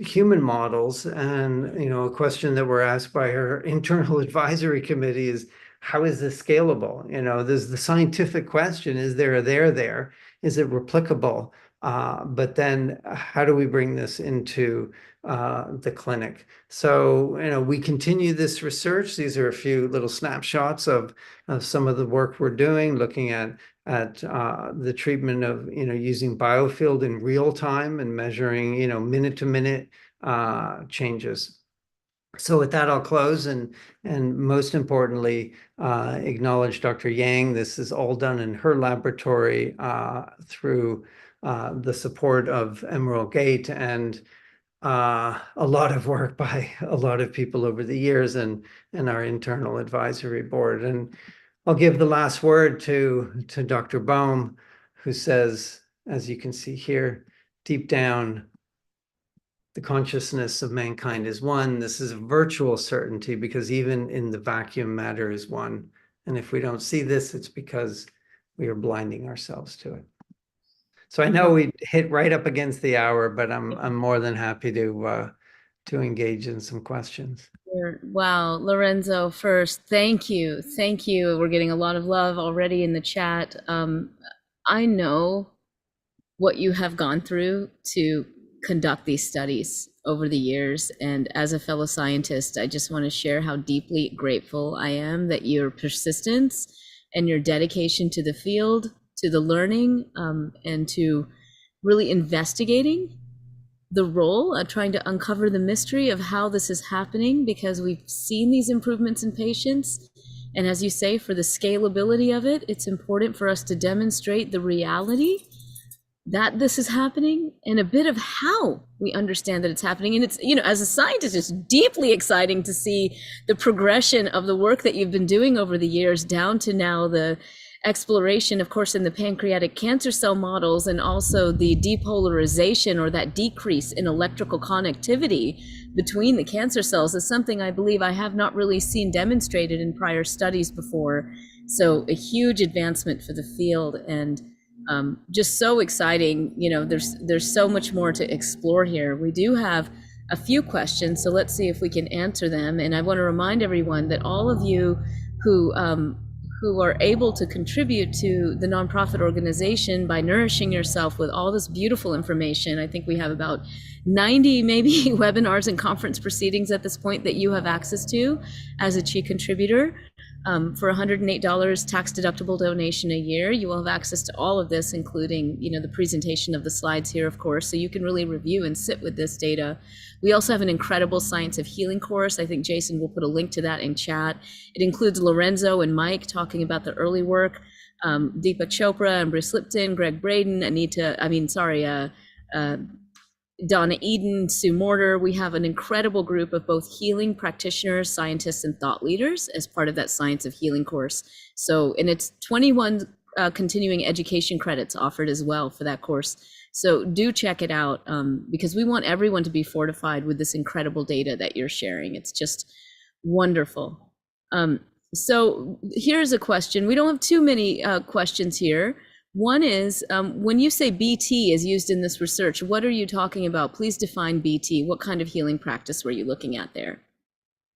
human models? And a question that we're asked by our internal advisory committee is, how is this scalable? There's the scientific question: is there a there? Is it replicable? But then how do we bring this into the clinic? So, we continue this research. These are a few little snapshots of some of the work we're doing, looking at the treatment of, using biofield in real time and measuring, minute to minute changes. So with that, I'll close and most importantly, acknowledge Dr. Yang. This is all done in her laboratory through the support of Emerald Gate and a lot of work by a lot of people over the years and our internal advisory board. And I'll give the last word to Dr. Bohm, who says, as you can see here, deep down, the consciousness of mankind is one. This is a virtual certainty because even in the vacuum, matter is one. And if we don't see this, it's because we are blinding ourselves to it. So I know we hit right up against the hour, but I'm more than happy to engage in some questions. Wow, Lorenzo, first, thank you. We're getting a lot of love already in the chat. I know what you have gone through to conduct these studies over the years, and as a fellow scientist, I just want to share how deeply grateful I am that your persistence and your dedication to the field, to the learning, and to really investigating the role of trying to uncover the mystery of how this is happening, because we've seen these improvements in patients. And as you say, for the scalability of it, it's important for us to demonstrate the reality that this is happening and a bit of how we understand that it's happening. And it's, as a scientist, it's deeply exciting to see the progression of the work that you've been doing over the years down to now the exploration, of course, in the pancreatic cancer cell models, and also the depolarization or that decrease in electrical connectivity between the cancer cells is something I believe I have not really seen demonstrated in prior studies before. So a huge advancement for the field, and just so exciting. You know, there's so much more to explore here. We do have a few questions, so let's see if we can answer them. And I want to remind everyone that all of you who are able to contribute to the nonprofit organization by nourishing yourself with all this beautiful information. I think we have about 90 maybe webinars and conference proceedings at this point that you have access to as a Chi contributor. For $108 tax deductible donation a year, you will have access to all of this, including, you know, the presentation of the slides here, of course, so you can really review and sit with this data. We also have an incredible Science of Healing course. I think Jason will put a link to that in chat. It includes Lorenzo and Mike talking about the early work, Deepa Chopra and Bruce Lipton, Greg Braden, Donna Eden, Sue Mortar. We have an incredible group of both healing practitioners, scientists, and thought leaders as part of that Science of Healing course. So, and it's 21 continuing education credits offered as well for that course. So do check it out, because we want everyone to be fortified with this incredible data that you're sharing. It's just wonderful. So here's a question. We don't have too many questions here. One is, when you say BT is used in this research, what are you talking about? Please define BT. What kind of healing practice were you looking at there?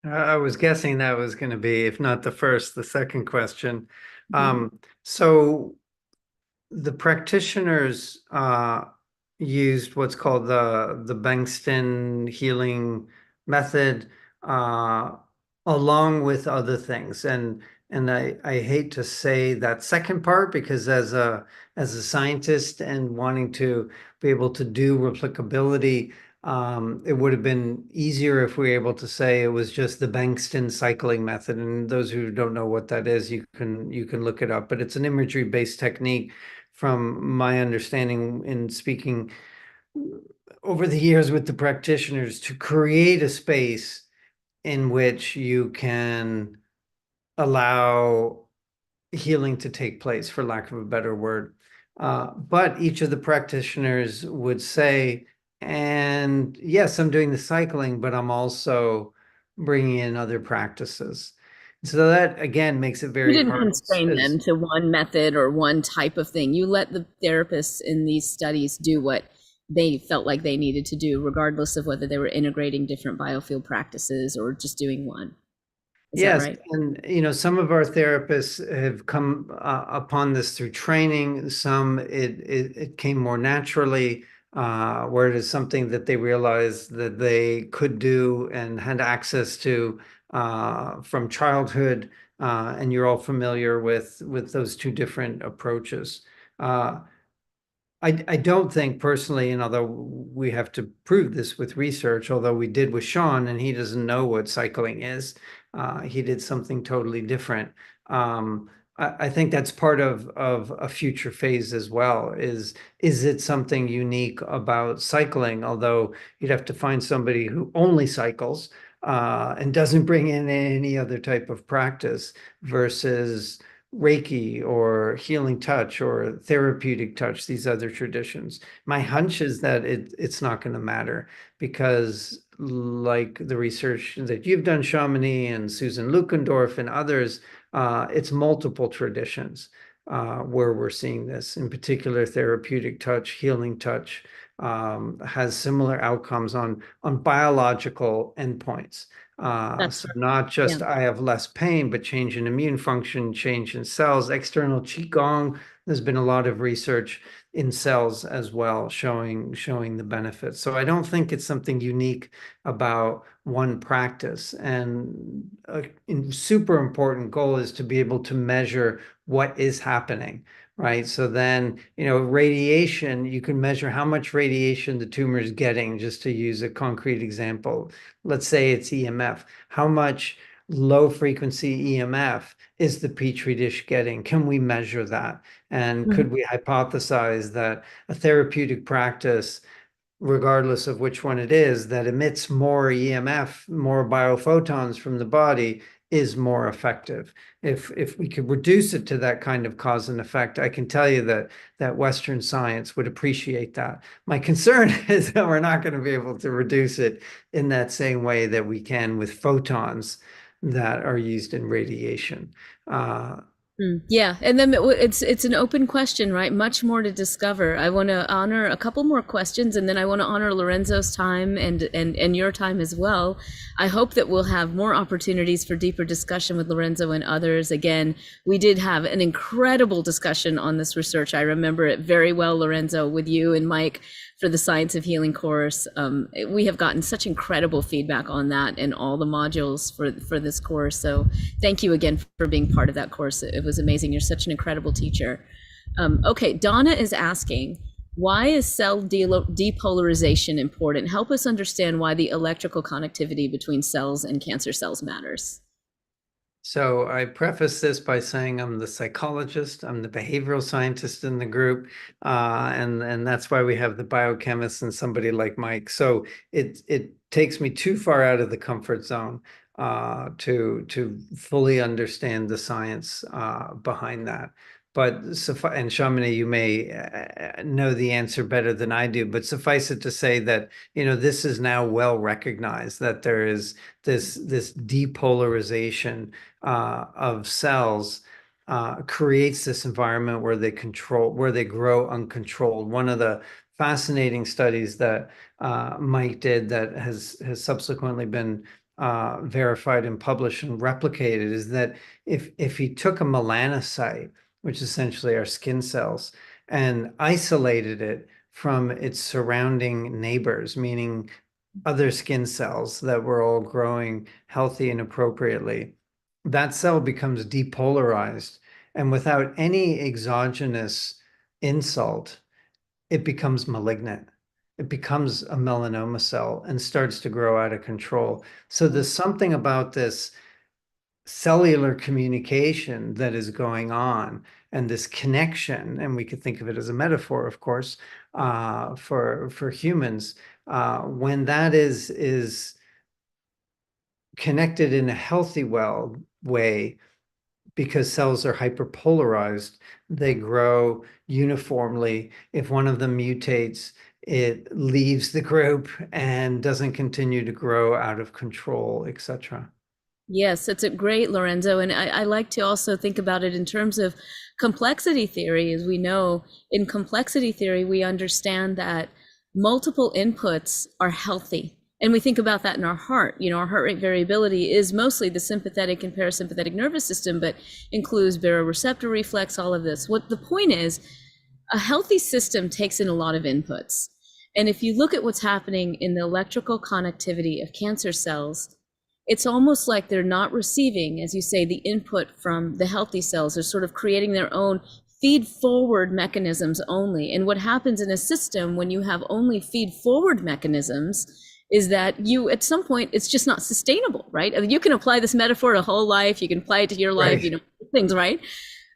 I was guessing that was going to be, if not the first, the second question. So the practitioners used what's called the Bankston healing method, along with other things. And I hate to say that second part, because as a scientist and wanting to be able to do replicability, it would have been easier if we were able to say it was just the Bankston cycling method. And those who don't know what that is, you can look it up. But it's an imagery-based technique, from my understanding in speaking over the years with the practitioners, to create a space in which you can allow healing to take place, for lack of a better word. But each of the practitioners would say, and yes, I'm doing the cycling, but I'm also bringing in other practices. So that, again, makes it very You didn't hard. constrain them to one method or one type of thing. You let the therapists in these studies do what they felt like they needed to do, regardless of whether they were integrating different biofield practices or just doing one. Is that right? And you know, some of our therapists have come upon this through training. Some it came more naturally, where it is something that they realized that they could do and had access to from childhood. And you're all familiar with those two different approaches. I don't think personally, and although we have to prove this with research, although we did with Sean, and he doesn't know what cycling is, he did something totally different. I think that's part of a future phase as well. Is it something unique about cycling? Although you'd have to find somebody who only cycles and doesn't bring in any other type of practice, versus Reiki or healing touch or therapeutic touch, these other traditions. My hunch is that it's not going to matter, because like the research that you've done, Shamini, and Susan Lukendorf and others, it's multiple traditions where we're seeing this. In particular, therapeutic touch, healing touch has similar outcomes on biological endpoints. So not just I have less pain, but change in immune function, change in cells, external qigong. There's been a lot of research in cells as well, showing the benefits. So I don't think it's something unique about one practice. And a super important goal is to be able to measure what is happening. Right. So then, you know, radiation, you can measure how much radiation the tumor is getting, just to use a concrete example. Let's say it's EMF. How much low frequency EMF is the Petri dish getting? Can we measure that? And could we hypothesize that a therapeutic practice, regardless of which one it is, that emits more EMF, more biophotons from the body, is more effective. If we could reduce it to that kind of cause and effect, I can tell you that Western science would appreciate that. My concern is that we're not going to be able to reduce it in that same way that we can with photons that are used in radiation. Yeah, and then it's an open question, right? Much more to discover. I want to honor a couple more questions, and then I want to honor Lorenzo's time and your time as well. I hope that we'll have more opportunities for deeper discussion with Lorenzo and others. Again, we did have an incredible discussion on this research. I remember it very well, Lorenzo, with you and Mike for the Science of Healing course. We have gotten such incredible feedback on that and all the modules for this course. So thank you again for being part of that course. It was amazing. You're such an incredible teacher. Okay, Donna is asking, why is cell depolarization important? Help us understand why the electrical connectivity between cells and cancer cells matters. So I preface this by saying I'm the psychologist, I'm the behavioral scientist in the group, and that's why we have the biochemist and somebody like Mike. So it takes me too far out of the comfort zone to fully understand the science behind that. But and Shamini, you may know the answer better than I do, but suffice it to say that, this is now well recognized that there is this depolarization of cells creates this environment where they grow uncontrolled. One of the fascinating studies that Mike did that has subsequently been verified and published and replicated is that if he took a melanocyte, which essentially are skin cells, and isolated it from its surrounding neighbors, meaning other skin cells that were all growing healthy and appropriately, that cell becomes depolarized. And without any exogenous insult, it becomes malignant. It becomes a melanoma cell and starts to grow out of control. So there's something about this cellular communication that is going on and this connection, and we could think of it as a metaphor, of course, for humans, when that is connected in a healthy way, because cells are hyperpolarized, they grow uniformly. If one of them mutates, it leaves the group and doesn't continue to grow out of control, etc. Yes, it's a great, Lorenzo. And I like to also think about it in terms of complexity theory. As we know, in complexity theory, we understand that multiple inputs are healthy. And we think about that in our heart. Our heart rate variability is mostly the sympathetic and parasympathetic nervous system, but includes baroreceptor reflex, all of this. What the point is, a healthy system takes in a lot of inputs. And if you look at what's happening in the electrical connectivity of cancer cells, it's almost like they're not receiving, as you say, the input from the healthy cells. They're sort of creating their own feed forward mechanisms only. And what happens in a system when you have only feed forward mechanisms is that you, at some point, it's just not sustainable, right? I mean, you can apply this metaphor to whole life, you can apply it to your life, Right. Things, right?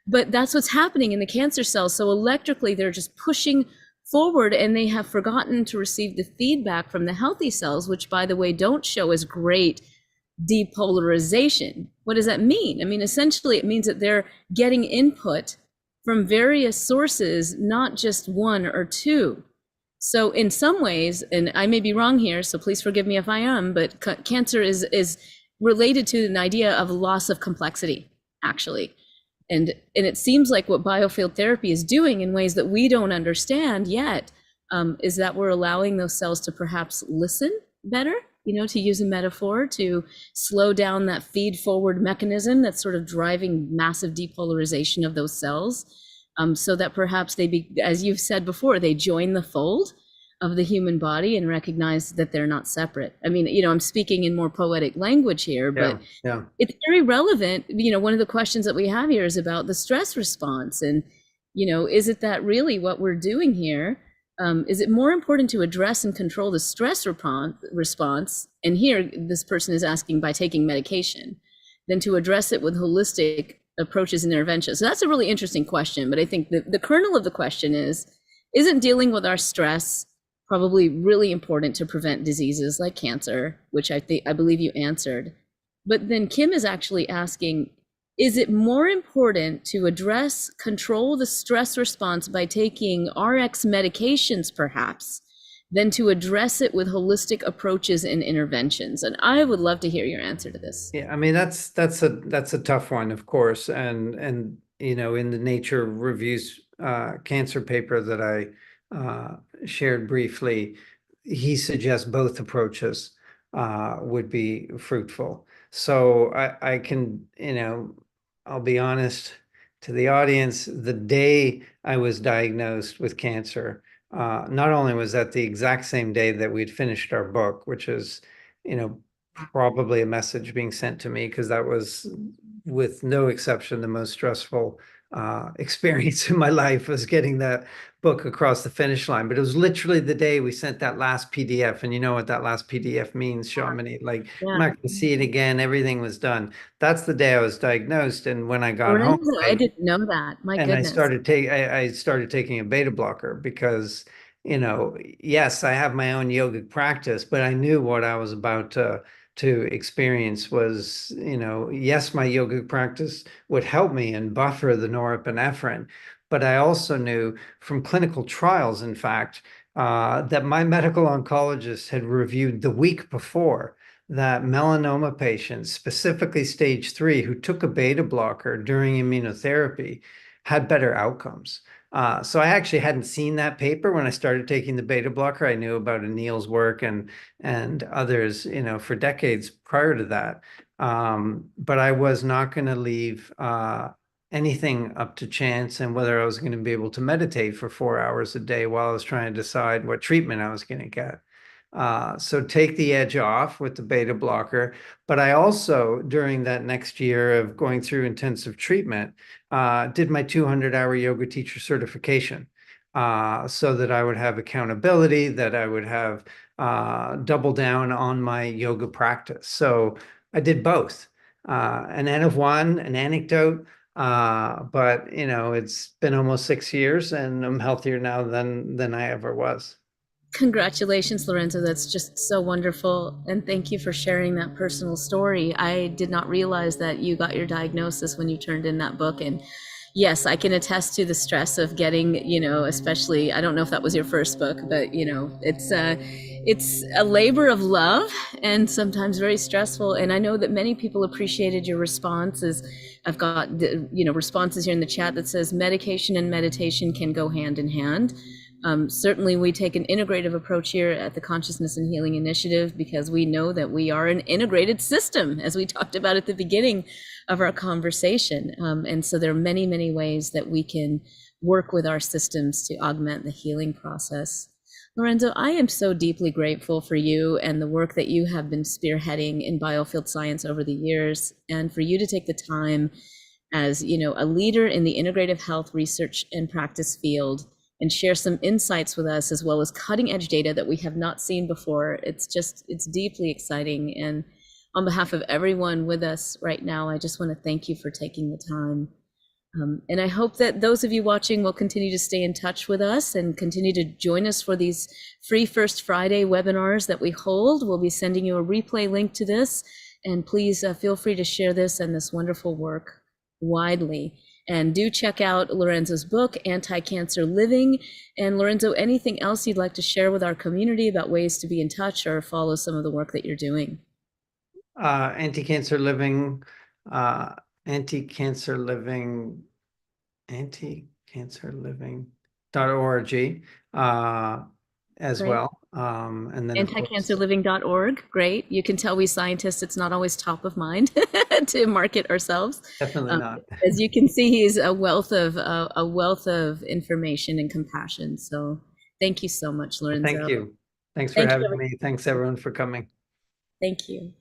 But that's what's happening in the cancer cells. So electrically, they're just pushing forward, and they have forgotten to receive the feedback from the healthy cells, which, by the way, don't show as great depolarization. What does that mean? I mean, essentially, it means that they're getting input from various sources, not just one or two. So in some ways, and I may be wrong here, so please forgive me if I am, but cancer is related to an idea of loss of complexity, actually. And it seems like what biofield therapy is doing in ways that we don't understand yet is that we're allowing those cells to perhaps listen better, to use a metaphor, to slow down that feed forward mechanism that's sort of driving massive depolarization of those cells, so that perhaps as you've said before, they join the fold of the human body and recognize that they're not separate. I mean, I'm speaking in more poetic language here, but Yeah. It's very relevant. One of the questions that we have here is about the stress response. And, is it that really what we're doing here? Is it more important to address and control the stress response? And here, this person is asking by taking medication, than to address it with holistic approaches and interventions. So that's a really interesting question. But I think the kernel of the question isn't dealing with our stress probably really important to prevent diseases like cancer, which I believe you answered. But then Kim is actually asking, is it more important to control the stress response by taking RX medications perhaps, than to address it with holistic approaches and interventions? And I would love to hear your answer to this. Yeah, I mean that's a tough one, of course, and you know, in the Nature Reviews cancer paper that I shared briefly, he suggests both approaches would be fruitful. So I can, you know, I'll be honest to the audience, the day I was diagnosed with cancer, not only was that the exact same day that we'd finished our book, which is, you know, probably a message being sent to me, because that was, with no exception, the most stressful experience in my life, was getting that book across the finish line. But it was literally the day we sent that last PDF, and you know what that last PDF means, Shamini. Like, I'm not going to see it again. Everything was done. That's the day I was diagnosed, and when I got home, Lorenzo, I didn't know that. My and goodness. I started taking a beta blocker because, you know, yes, I have my own yogic practice, but I knew what I was about to experience was, you know, yes, my yogic practice would help me and buffer the norepinephrine, but I also knew from clinical trials, in fact, that my medical oncologist had reviewed the week before, that melanoma patients, specifically stage 3, who took a beta blocker during immunotherapy had better outcomes. So I actually hadn't seen that paper when I started taking the beta blocker. I knew about Anil's work and others, you know, for decades prior to that. But I was not going to leave anything up to chance and whether I was going to be able to meditate for 4 hours a day while I was trying to decide what treatment I was going to get. So take the edge off with the beta blocker. But I also, during that next year of going through intensive treatment, did my 200-hour yoga teacher certification, so that I would have accountability, that I would have double down on my yoga practice. So I did both. An N of one, an anecdote, but you know, it's been almost 6 years, and I'm healthier now than I ever was. Congratulations, Lorenzo. That's just so wonderful. And thank you for sharing that personal story. I did not realize that you got your diagnosis when you turned in that book. And yes, I can attest to the stress of getting, you know, especially, I don't know if that was your first book, but you know, it's a labor of love and sometimes very stressful. And I know that many people appreciated your responses. I've got, you know, responses here in the chat that says medication and meditation can go hand in hand. Certainly we take an integrative approach here at the Consciousness and Healing Initiative, because we know that we are an integrated system, as we talked about at the beginning of our conversation. And so there are many, many ways that we can work with our systems to augment the healing process. Lorenzo, I am so deeply grateful for you and the work that you have been spearheading in biofield science over the years, and for you to take the time as, you know, a leader in the integrative health research and practice field and share some insights with us, as well as cutting edge data that we have not seen before. It's deeply exciting. And on behalf of everyone with us right now, I just want to thank you for taking the time. And I hope that those of you watching will continue to stay in touch with us and continue to join us for these free First Friday webinars that we hold. We'll be sending you a replay link to this, and please feel free to share this and this wonderful work widely. And do check out Lorenzo's book, Anti-Cancer Living. And Lorenzo, anything else you'd like to share with our community about ways to be in touch or follow some of the work that you're doing? Anti-Cancer Living, Anti-Cancer Living, anticancerliving.org as Great. well. And then anticancerliving.org. Great. You can tell we scientists, it's not always top of mind to market ourselves. Definitely not. As you can see, he's a wealth of information and compassion. So thank you so much, Lorenzo. Thank you. Thanks for having me. Thanks everyone for coming. Thank you.